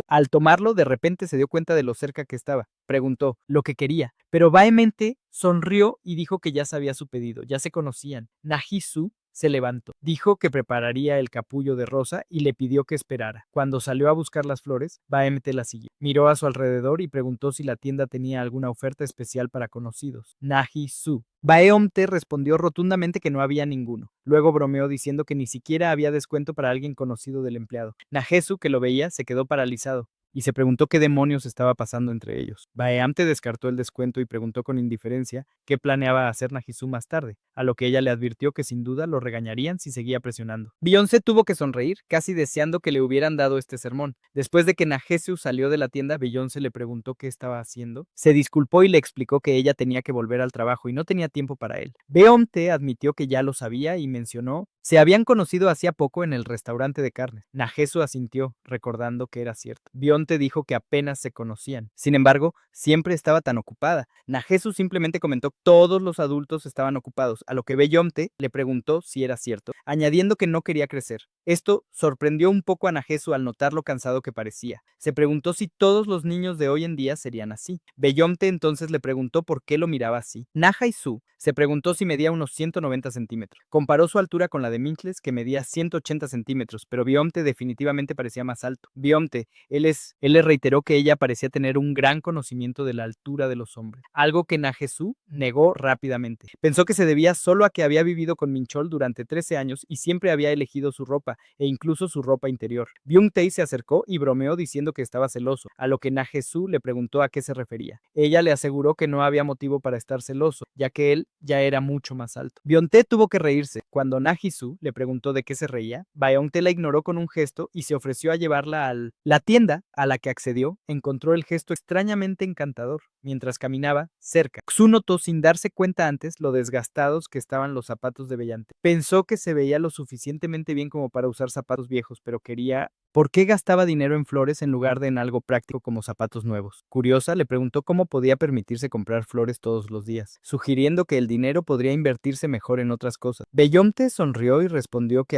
al tomarlo, de repente se dio cuenta de lo cerca que estaba. Preguntó lo que quería, pero Baemente sonrió y dijo que ya sabía su pedido, ya se conocían. Najisu se levantó, dijo que prepararía el capullo de rosa y le pidió que esperara. Cuando salió a buscar las flores, Baemte la siguió. Miró a su alrededor y preguntó si la tienda tenía alguna oferta especial para conocidos. Naji-su. Baeomte respondió rotundamente que no había ninguno. Luego bromeó diciendo que ni siquiera había descuento para alguien conocido del empleado. Najesu, que lo veía, se quedó paralizado y se preguntó qué demonios estaba pasando entre ellos. Baeamte descartó el descuento y preguntó con indiferencia qué planeaba hacer Nagisu más tarde, a lo que ella le advirtió que sin duda lo regañarían si seguía presionando. Beyoncé tuvo que sonreír, casi deseando que le hubieran dado este sermón. Después de que Najesu salió de la tienda, Beyoncé le preguntó qué estaba haciendo. Se disculpó y le explicó que ella tenía que volver al trabajo y no tenía tiempo para él. Beyoncé admitió que ya lo sabía y mencionó se habían conocido hacía poco en el restaurante de carnes. Najesu asintió, recordando que era cierto. Beyoncé dijo que apenas se conocían. Sin embargo, siempre estaba tan ocupada. Najesu simplemente comentó que todos los adultos estaban ocupados, a lo que Beyoncé le preguntó si era cierto, añadiendo que no quería crecer. Esto sorprendió un poco a Najesu al notar lo cansado que parecía. Se preguntó si todos los niños de hoy en día serían así. Beyoncé entonces le preguntó por qué lo miraba así. Najesu se preguntó si medía unos 190 centímetros. Comparó su altura con la de Minkles, que medía 180 centímetros, pero Beyoncé definitivamente parecía más alto. Beyoncé, él le reiteró que ella parecía tener un gran conocimiento de la altura de los hombres, algo que Najesu negó rápidamente. Pensó que se debía solo a que había vivido con Minchol durante 13 años y siempre había elegido su ropa, e incluso su ropa interior. Beyoncé se acercó y bromeó diciendo que estaba celoso, a lo que Najesu le preguntó a qué se refería. Ella le aseguró que no había motivo para estar celoso, ya que él ya era mucho más alto. Beyoncé tuvo que reírse. Cuando Nagisu le preguntó de qué se reía, Beyoncé la ignoró con un gesto y se ofreció a llevarla la tienda a la que accedió. Encontró el gesto extrañamente encantador. Mientras caminaba cerca, Xu notó sin darse cuenta antes lo desgastados que estaban los zapatos de Beyoncé. Pensó que se veía lo suficientemente bien como para usar zapatos viejos, pero quería ¿por qué gastaba dinero en flores en lugar de en algo práctico como zapatos nuevos? Curiosa, le preguntó cómo podía permitirse comprar flores todos los días, sugiriendo que el dinero podría invertirse mejor en otras cosas. Beyoncé sonrió y respondió que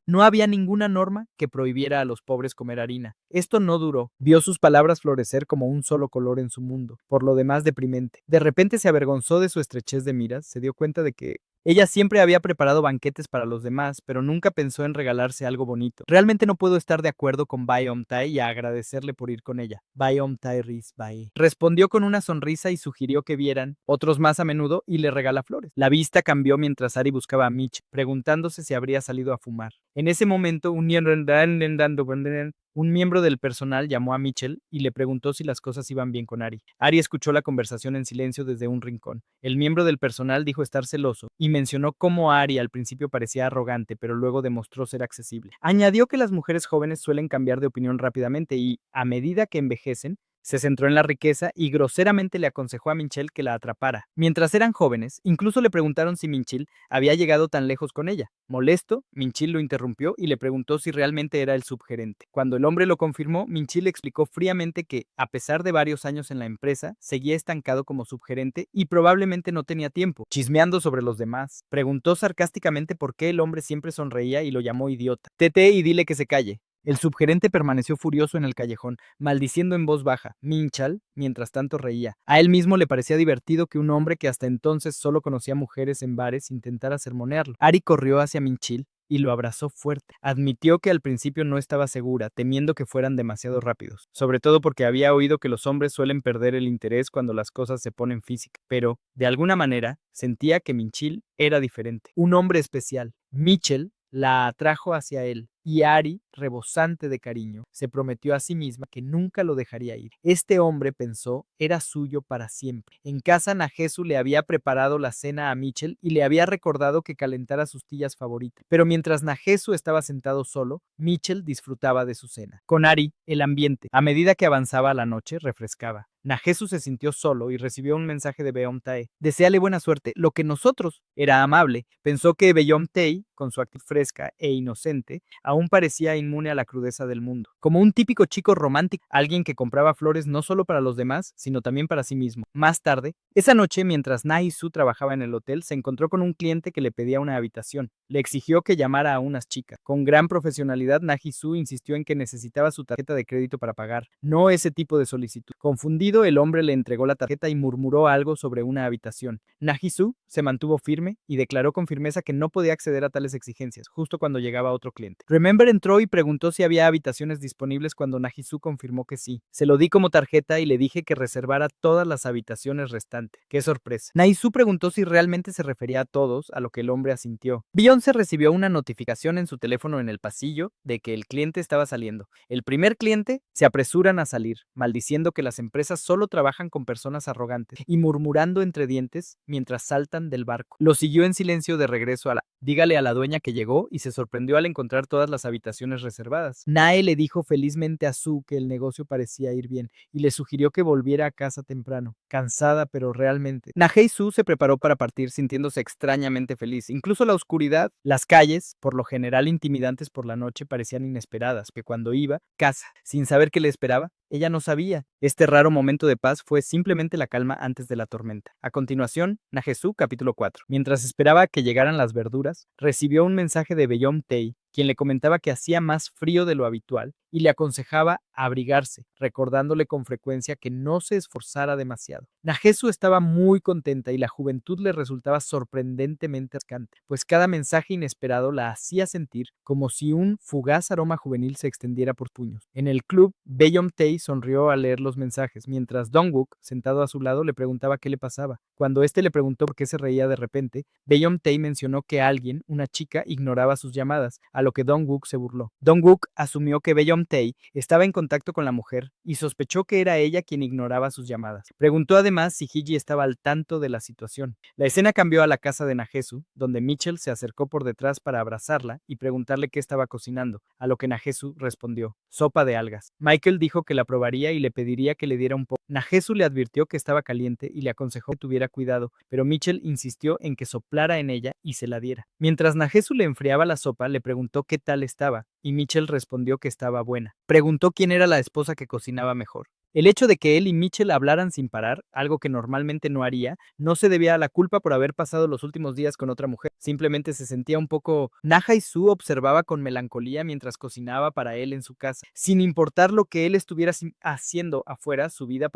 no había ninguna norma que prohibiera a los pobres comer harina. Esto no duró. Vio sus palabras florecer como un solo color en su mundo, por lo demás deprimente. De repente se avergonzó de su estrechez de miras, se dio cuenta de que ella siempre había preparado banquetes para los demás, pero nunca pensó en regalarse algo bonito. Realmente no puedo estar de acuerdo con Beyoncé y agradecerle por ir con ella. Beyoncé Riz Bye. Respondió con una sonrisa y sugirió que vieran otros más a menudo y le regala flores. La vista cambió mientras Ari buscaba a Mitch, preguntándose si habría salido a fumar. En ese momento, un miembro del personal llamó a Mitchell y le preguntó si las cosas iban bien con Ari. Ari escuchó la conversación en silencio desde un rincón. El miembro del personal dijo estar celoso y mencionó cómo Ari al principio parecía arrogante, pero luego demostró ser accesible. Añadió que las mujeres jóvenes suelen cambiar de opinión rápidamente y, a medida que envejecen, se centró en la riqueza y groseramente le aconsejó a Minchel que la atrapara. Mientras eran jóvenes, incluso le preguntaron si Minchil había llegado tan lejos con ella. Molesto, Minchil lo interrumpió y le preguntó si realmente era el subgerente. Cuando el hombre lo confirmó, Minchil explicó fríamente que, a pesar de varios años en la empresa, seguía estancado como subgerente y probablemente no tenía tiempo. Chismeando sobre los demás, preguntó sarcásticamente por qué el hombre siempre sonreía y lo llamó idiota. Tete y dile que se calle. El subgerente permaneció furioso en el callejón, maldiciendo en voz baja. Minchal, mientras tanto, reía. A él mismo le parecía divertido que un hombre que hasta entonces solo conocía mujeres en bares intentara sermonearlo. Ari corrió hacia Minchil y lo abrazó fuerte. Admitió que al principio no estaba segura, temiendo que fueran demasiado rápidos, sobre todo porque había oído que los hombres suelen perder el interés cuando las cosas se ponen físicas, pero, de alguna manera, sentía que Minchil era diferente, un hombre especial. Mitchell la atrajo hacia él, y Ari, rebosante de cariño, se prometió a sí misma que nunca lo dejaría ir. Este hombre, pensó, era suyo para siempre. En casa, Najesu le había preparado la cena a Mitchell y le había recordado que calentara sus tillas favoritas. Pero mientras Najesu estaba sentado solo, Mitchell disfrutaba de su cena. Con Ari, el ambiente, a medida que avanzaba la noche, refrescaba. Najesu se sintió solo y recibió un mensaje de Beyoncé. Deseale buena suerte. Lo que nosotros era amable. Pensó que Beyoncé, con su actitud fresca e inocente, aún parecía inmune a la crudeza del mundo. Como un típico chico romántico, alguien que compraba flores no solo para los demás, sino también para sí mismo. Más tarde, esa noche, mientras Nahisu trabajaba en el hotel, se encontró con un cliente que le pedía una habitación. Le exigió que llamara a unas chicas. Con gran profesionalidad, Nahisu insistió en que necesitaba su tarjeta de crédito para pagar, no ese tipo de solicitud. Confundido, el hombre le entregó la tarjeta y murmuró algo sobre una habitación. Nahisu se mantuvo firme y declaró con firmeza que no podía acceder a tales exigencias, justo cuando llegaba otro cliente. Remember entró y preguntó si había habitaciones disponibles cuando Nagisu confirmó que sí. Se lo di como tarjeta y le dije que reservara todas las habitaciones restantes. ¡Qué sorpresa! Nagisu preguntó si realmente se refería a todos, a lo que el hombre asintió. Beyoncé recibió una notificación en su teléfono en el pasillo de que el cliente estaba saliendo. El primer cliente se apresuran a salir, maldiciendo que las empresas solo trabajan con personas arrogantes y murmurando entre dientes mientras saltan del barco. Lo siguió en silencio de regreso a la... Dígale a la dueña que llegó y se sorprendió al encontrar todas las habitaciones reservadas. Nae le dijo felizmente a Su que el negocio parecía ir bien y le sugirió que volviera a casa temprano, cansada pero realmente. Nahei Su se preparó para partir sintiéndose extrañamente feliz. Incluso la oscuridad, las calles, por lo general intimidantes por la noche, parecían inesperadas, que cuando iba, casa, sin saber qué le esperaba, ella no sabía. Este raro momento de paz fue simplemente la calma antes de la tormenta. A continuación, Najesu, capítulo 4. Mientras esperaba que llegaran las verduras, recibió un mensaje de Beomtei, quien le comentaba que hacía más frío de lo habitual y le aconsejaba abrigarse, recordándole con frecuencia que no se esforzara demasiado. Najesu estaba muy contenta y la juventud le resultaba sorprendentemente rascante, pues cada mensaje inesperado la hacía sentir como si un fugaz aroma juvenil se extendiera por puños. En el club, Beomtei sonrió al leer los mensajes, mientras Dongwook, sentado a su lado, le preguntaba qué le pasaba. Cuando este le preguntó por qué se reía de repente, Beomtei mencionó que alguien, una chica, ignoraba sus llamadas, a lo que Dongwook se burló. Dongwook asumió que Beomtei estaba en contacto con la mujer y sospechó que era ella quien ignoraba sus llamadas. Preguntó además si Hiji estaba al tanto de la situación. La escena cambió a la casa de Najesu, donde Mitchell se acercó por detrás para abrazarla y preguntarle qué estaba cocinando, a lo que Najesu respondió: sopa de algas. Michael dijo que la probaría y le pediría que le diera un poco. Najesu le advirtió que estaba caliente y le aconsejó que tuviera cuidado, pero Mitchell insistió en que soplara en ella y se la diera. Mientras Najesu le enfriaba la sopa, le preguntó qué tal estaba, y Mitchell respondió que estaba buena. Preguntó quién era la esposa que cocinaba mejor. El hecho de que él y Mitchell hablaran sin parar, algo que normalmente no haría, no se debía a la culpa por haber pasado los últimos días con otra mujer. Simplemente se sentía un poco... Naha y Su observaba con melancolía mientras cocinaba para él en su casa. Sin importar lo que él estuviera haciendo afuera, su vida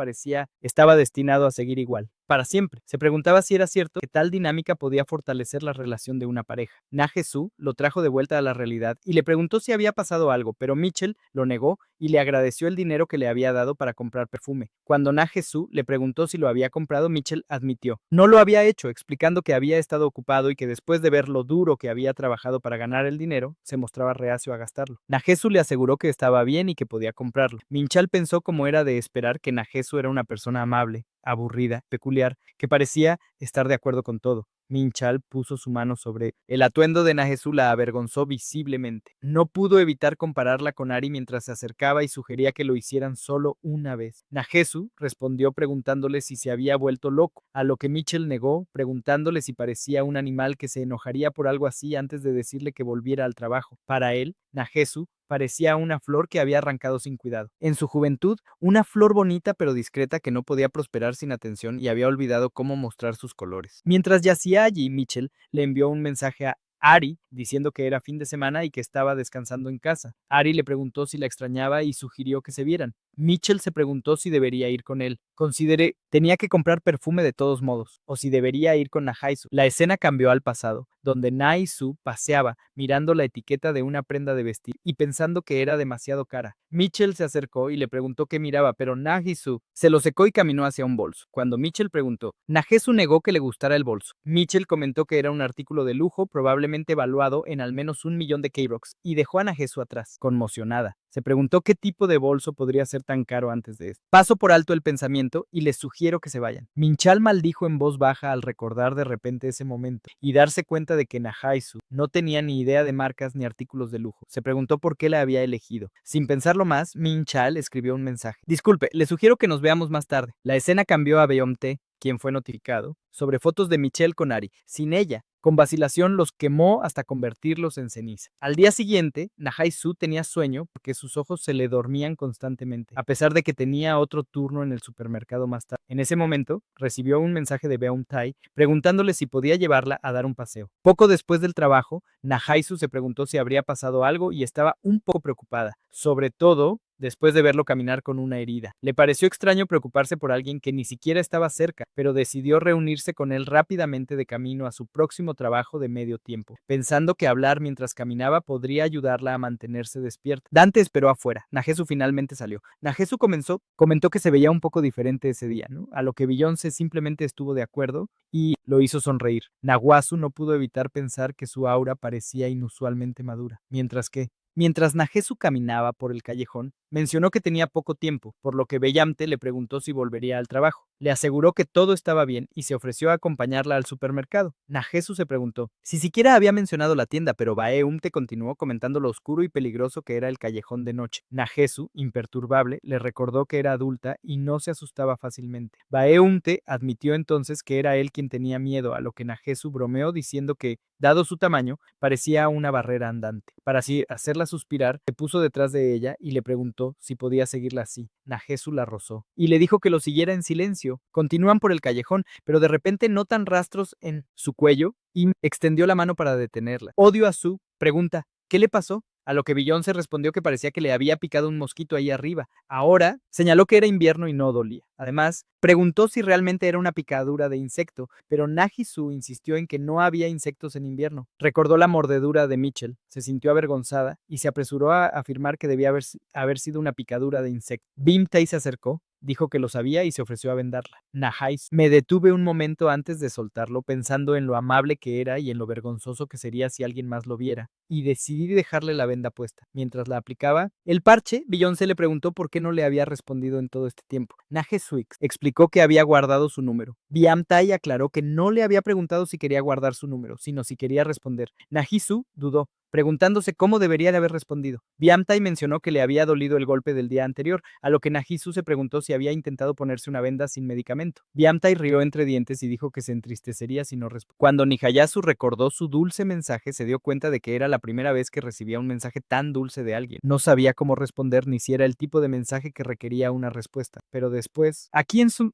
estaba destinado a seguir igual. Para siempre. Se preguntaba si era cierto que tal dinámica podía fortalecer la relación de una pareja. Najesu lo trajo de vuelta a la realidad y le preguntó si había pasado algo, pero Mitchell lo negó y le agradeció el dinero que le había dado para comprar perfume. Cuando Najesu le preguntó si lo había comprado, Mitchell admitió: no lo había hecho, explicando que había estado ocupado y que después de ver lo duro que había trabajado para ganar el dinero, se mostraba reacio a gastarlo. Najesu le aseguró que estaba bien y que podía comprarlo. Minchal pensó, como era de esperar, que Najesu era una persona amable, aburrida, peculiar, que parecía estar de acuerdo con todo. Minchal puso su mano sobre el atuendo de Najesu, la avergonzó visiblemente. No pudo evitar compararla con Ari mientras se acercaba y sugería que lo hicieran solo una vez. Najesu respondió preguntándole si se había vuelto loco, a lo que Mitchell negó, preguntándole si parecía un animal que se enojaría por algo así antes de decirle que volviera al trabajo. Para él, Najesu parecía una flor que había arrancado sin cuidado. En su juventud, una flor bonita pero discreta que no podía prosperar sin atención y había olvidado cómo mostrar sus colores. Mientras yacía allí, Mitchell le envió un mensaje a Ari diciendo que era fin de semana y que estaba descansando en casa. Ari le preguntó si la extrañaba y sugirió que se vieran. Mitchell se preguntó si debería ir con él. Consideré, tenía que comprar perfume de todos modos, o si debería ir con Nahaisu. La escena cambió al pasado, donde Naisu paseaba mirando la etiqueta de una prenda de vestir y pensando que era demasiado cara. Mitchell se acercó y le preguntó qué miraba, pero Nagisu se lo secó y caminó hacia un bolso. Cuando Mitchell preguntó, Najesu negó que le gustara el bolso. Mitchell comentó que era un artículo de lujo, probablemente evaluado en al menos 1 millón de K-Rocks, y dejó a Najesu atrás, conmocionada. Se preguntó qué tipo de bolso podría ser tan caro antes de esto. Paso por alto el pensamiento y les sugiero que se vayan. Minchal maldijo en voz baja al recordar de repente ese momento y darse cuenta de que Nahaisu no tenía ni idea de marcas ni artículos de lujo. Se preguntó por qué la había elegido. Sin pensarlo más, Minchal escribió un mensaje: disculpe, le sugiero que nos veamos más tarde. La escena cambió a Beomte, quien fue notificado, sobre fotos de Michelle con Ari. Sin ella, con vacilación los quemó hasta convertirlos en ceniza. Al día siguiente, Nahai-su tenía sueño porque sus ojos se le dormían constantemente, a pesar de que tenía otro turno en el supermercado más tarde. En ese momento, recibió un mensaje de Beom-tae preguntándole si podía llevarla a dar un paseo. Poco después del trabajo, Nahai-su se preguntó si habría pasado algo y estaba un poco preocupada, sobre todo después de verlo caminar con una herida. Le pareció extraño preocuparse por alguien que ni siquiera estaba cerca, pero decidió reunirse con él rápidamente de camino a su próximo trabajo de medio tiempo, pensando que hablar mientras caminaba podría ayudarla a mantenerse despierta. Dante esperó afuera. Najesu finalmente salió. Najesu comentó que se veía un poco diferente ese día, ¿no? A lo que Beyoncé simplemente estuvo de acuerdo y lo hizo sonreír. Naguasu no pudo evitar pensar que su aura parecía inusualmente madura, mientras Najesu caminaba por el callejón, mencionó que tenía poco tiempo, por lo que Bellante le preguntó si volvería al trabajo. Le aseguró que todo estaba bien y se ofreció a acompañarla al supermercado. Najesu se preguntó si siquiera había mencionado la tienda, pero Baeumte continuó comentando lo oscuro y peligroso que era el callejón de noche. Najesu, imperturbable, le recordó que era adulta y no se asustaba fácilmente. Baeumte admitió entonces que era él quien tenía miedo, a lo que Najesu bromeó diciendo que, dado su tamaño, parecía una barrera andante. Para así hacerla suspirar, se puso detrás de ella y le preguntó si podía seguirla así. Najesu la rozó y le dijo que lo siguiera en silencio. Continúan por el callejón, pero de repente notan rastros en su cuello y extendió la mano para detenerla. Odio a Su pregunta, ¿qué le pasó? A lo que Beyoncé respondió que parecía que le había picado un mosquito ahí arriba. Ahora señaló que era invierno y no dolía. Además, preguntó si realmente era una picadura de insecto, pero Nagisu insistió en que no había insectos en invierno. Recordó la mordedura de Mitchell, se sintió avergonzada y se apresuró a afirmar que debía haber sido una picadura de insecto. Bimtai se acercó, dijo que lo sabía y se ofreció a vendarla. Nahais, me detuve un momento antes de soltarlo, pensando en lo amable que era y en lo vergonzoso que sería si alguien más lo viera, y decidí dejarle la venda puesta. Mientras la aplicaba, el parche, Beyoncé le preguntó por qué no le había respondido en todo este tiempo. Najesuix explicó que había guardado su número. Biamtai aclaró que no le había preguntado si quería guardar su número, sino si quería responder. Najisu dudó, preguntándose cómo debería de haber respondido. Biamtai mencionó que le había dolido el golpe del día anterior, a lo que Najisu se preguntó si había intentado ponerse una venda sin medicamento. Biamtai rió entre dientes y dijo que se entristecería si no respondía. Cuando Nihayasu recordó su dulce mensaje, se dio cuenta de que era la primera vez que recibía un mensaje tan dulce de alguien. No sabía cómo responder ni si era el tipo de mensaje que requería una respuesta. Pero después, aquí en su...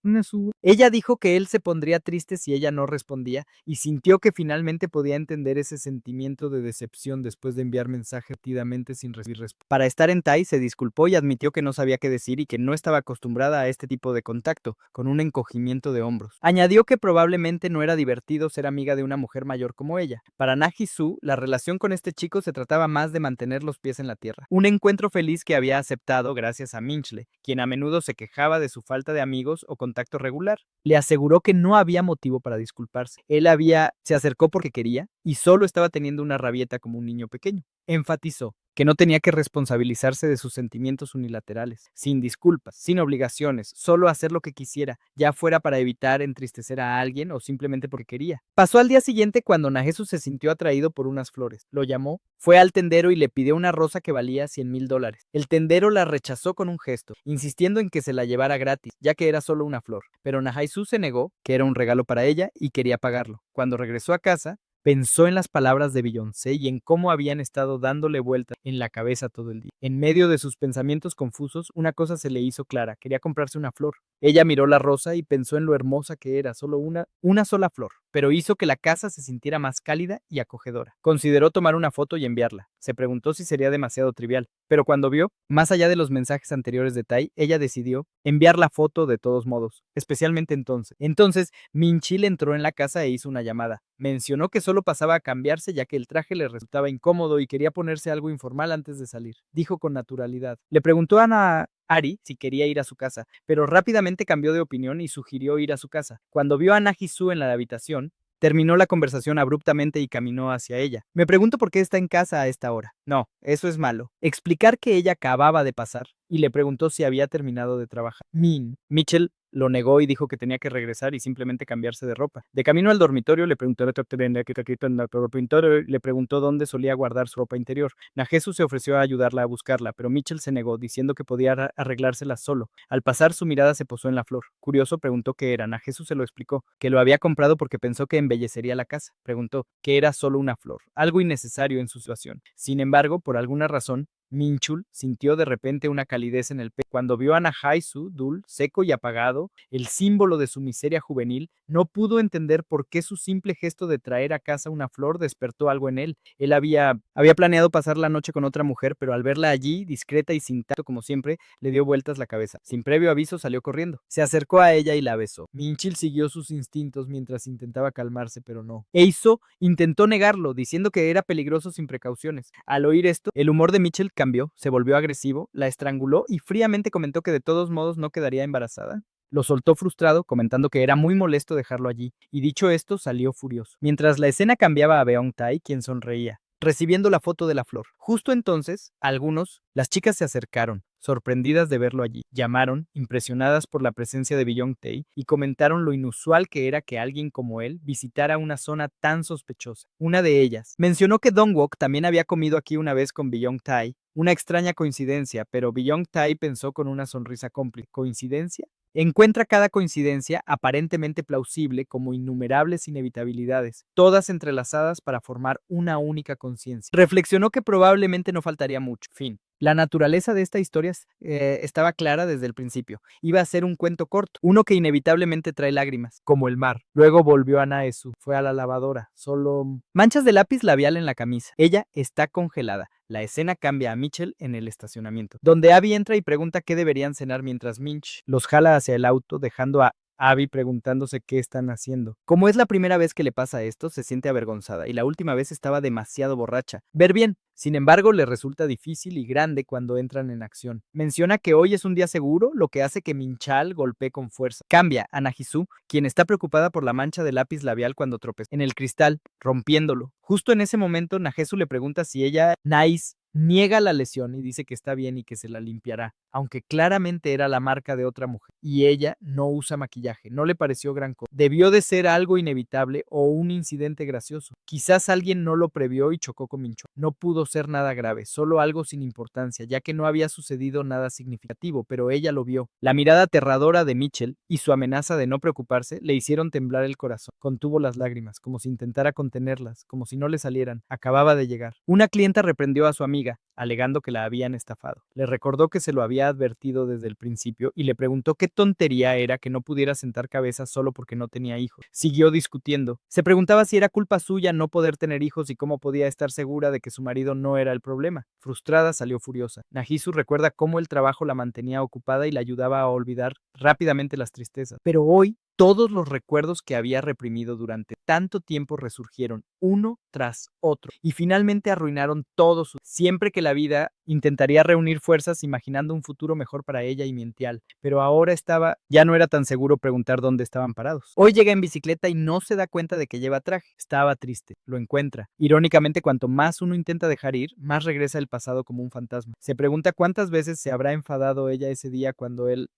Ella dijo que él se pondría triste si ella no respondía y sintió que finalmente podía entender ese sentimiento de decepción después de enviar mensaje repetidamente sin recibir respuesta. Para estar en Tai, se disculpó y admitió que no sabía qué decir y que no estaba acostumbrada a este tipo de contacto, con un encogimiento de hombros. Añadió que probablemente no era divertido ser amiga de una mujer mayor como ella. Para Nagisu, la relación con este chico se trataba más de mantener los pies en la tierra. Un encuentro feliz que había aceptado gracias a Minchle, quien a menudo se quejaba de su falta de amigos o contacto regular. Le aseguró que no había motivo para disculparse. Se acercó porque quería y solo estaba teniendo una rabieta como un niño pequeño. Enfatizó que no tenía que responsabilizarse de sus sentimientos unilaterales, sin disculpas, sin obligaciones, solo hacer lo que quisiera, ya fuera para evitar entristecer a alguien o simplemente porque quería. Pasó al día siguiente cuando Najesu se sintió atraído por unas flores. Lo llamó, fue al tendero y le pidió una rosa que valía $100,000. El tendero la rechazó con un gesto, insistiendo en que se la llevara gratis, ya que era solo una flor. Pero Najesu se negó, que era un regalo para ella y quería pagarlo. Cuando regresó a casa, pensó en las palabras de Beyoncé y en cómo habían estado dándole vueltas en la cabeza todo el día. En medio de sus pensamientos confusos, una cosa se le hizo clara, quería comprarse una flor. Ella miró la rosa y pensó en lo hermosa que era, solo una sola flor, pero hizo que la casa se sintiera más cálida y acogedora. Consideró tomar una foto y enviarla. Se preguntó si sería demasiado trivial, pero cuando vio, más allá de los mensajes anteriores de Tai, ella decidió enviar la foto de todos modos, especialmente entonces. Entonces, Minchil entró en la casa e hizo una llamada. Mencionó que solo pasaba a cambiarse ya que el traje le resultaba incómodo y quería ponerse algo informal antes de salir. Dijo con naturalidad. Le preguntó a Ari si quería ir a su casa, pero rápidamente cambió de opinión y sugirió ir a su casa. Cuando vio a Nagisu en la habitación, terminó la conversación abruptamente y caminó hacia ella. Me pregunto por qué está en casa a esta hora. No, eso es malo. Explicar que ella acababa de pasar y le preguntó si había terminado de trabajar. Mitchell lo negó y dijo que tenía que regresar y simplemente cambiarse de ropa. De camino al dormitorio le preguntó dónde solía guardar su ropa interior. Najesu se ofreció a ayudarla a buscarla, pero Mitchell se negó, diciendo que podía arreglársela solo. Al pasar, su mirada se posó en la flor. Curioso, preguntó qué era. Najesu se lo explicó, que lo había comprado porque pensó que embellecería la casa. Preguntó que era solo una flor, algo innecesario en su situación. Sin embargo, por alguna razón, Minchul sintió de repente una calidez en el pecho. Cuando vio a Nahaisu, Dul, seco y apagado, el símbolo de su miseria juvenil, no pudo entender por qué su simple gesto de traer a casa una flor despertó algo en él. Él había planeado pasar la noche con otra mujer, pero al verla allí, discreta y sin tacto como siempre, le dio vueltas la cabeza. Sin previo aviso salió corriendo. Se acercó a ella y la besó. Minchil siguió sus instintos mientras intentaba calmarse, pero no. Eizo intentó negarlo, diciendo que era peligroso sin precauciones. Al oír esto, el humor de Mitchell cambió, se volvió agresivo, la estranguló y fríamente comentó que de todos modos no quedaría embarazada. Lo soltó frustrado, comentando que era muy molesto dejarlo allí, y dicho esto, salió furioso. Mientras la escena cambiaba a Beong-tae, quien sonreía, recibiendo la foto de la flor. Justo entonces, las chicas se acercaron, sorprendidas de verlo allí. Llamaron, impresionadas por la presencia de Beong-tae, y comentaron lo inusual que era que alguien como él visitara una zona tan sospechosa. Una de ellas mencionó que Dongwook también había comido aquí una vez con Beong-tae. Una extraña coincidencia, pero Beong-tae pensó con una sonrisa cómplice. ¿Coincidencia? Encuentra cada coincidencia aparentemente plausible como innumerables inevitabilidades, todas entrelazadas para formar una única conciencia. Reflexionó que probablemente no faltaría mucho. Fin. La naturaleza de esta historia estaba clara desde el principio. Iba a ser un cuento corto, uno que inevitablemente trae lágrimas, como el mar. Luego volvió a Naesu, fue a la lavadora, solo manchas de lápiz labial en la camisa. Ella está congelada. La escena cambia a Mitchell en el estacionamiento, donde Abby entra y pregunta qué deberían cenar mientras Minch los jala hacia el auto, dejando a Abby preguntándose qué están haciendo. Como es la primera vez que le pasa esto, se siente avergonzada y la última vez estaba demasiado borracha. Ver bien, sin embargo, le resulta difícil y grande cuando entran en acción. Menciona que hoy es un día seguro, lo que hace que Minchal golpee con fuerza. Cambia a Nagisu, quien está preocupada por la mancha de lápiz labial cuando tropezó en el cristal, rompiéndolo. Justo en ese momento, Nagesu le pregunta si ella, Nice, niega la lesión y dice que está bien y que se la limpiará, aunque claramente era la marca de otra mujer. Y ella no usa maquillaje, no le pareció gran cosa. Debió de ser algo inevitable o un incidente gracioso. Quizás alguien no lo previó y chocó con Mincho. No pudo ser nada grave, solo algo sin importancia, ya que no había sucedido nada significativo, pero ella lo vio. La mirada aterradora de Mitchell y su amenaza de no preocuparse le hicieron temblar el corazón. Contuvo las lágrimas, como si intentara contenerlas, como si no le salieran. Acababa de llegar. Una clienta reprendió a su amiga, alegando que la habían estafado. Le recordó que se lo había advertido desde el principio y le preguntó qué tontería era que no pudiera sentar cabeza solo porque no tenía hijos. Siguió discutiendo. Se preguntaba si era culpa suya no poder tener hijos y cómo podía estar segura de que su marido no era el problema. Frustrada, salió furiosa. Nagisu recuerda cómo el trabajo la mantenía ocupada y la ayudaba a olvidar rápidamente las tristezas. Pero hoy, todos los recuerdos que había reprimido durante tanto tiempo resurgieron uno tras otro y finalmente arruinaron todo su... Siempre que la vida intentaría reunir fuerzas imaginando un futuro mejor para ella y Miential, pero ahora ya no era tan seguro preguntar dónde estaban parados. Hoy llega en bicicleta y no se da cuenta de que lleva traje. Estaba triste, lo encuentra. Irónicamente, cuanto más uno intenta dejar ir, más regresa el pasado como un fantasma. Se pregunta cuántas veces se habrá enfadado ella ese día cuando él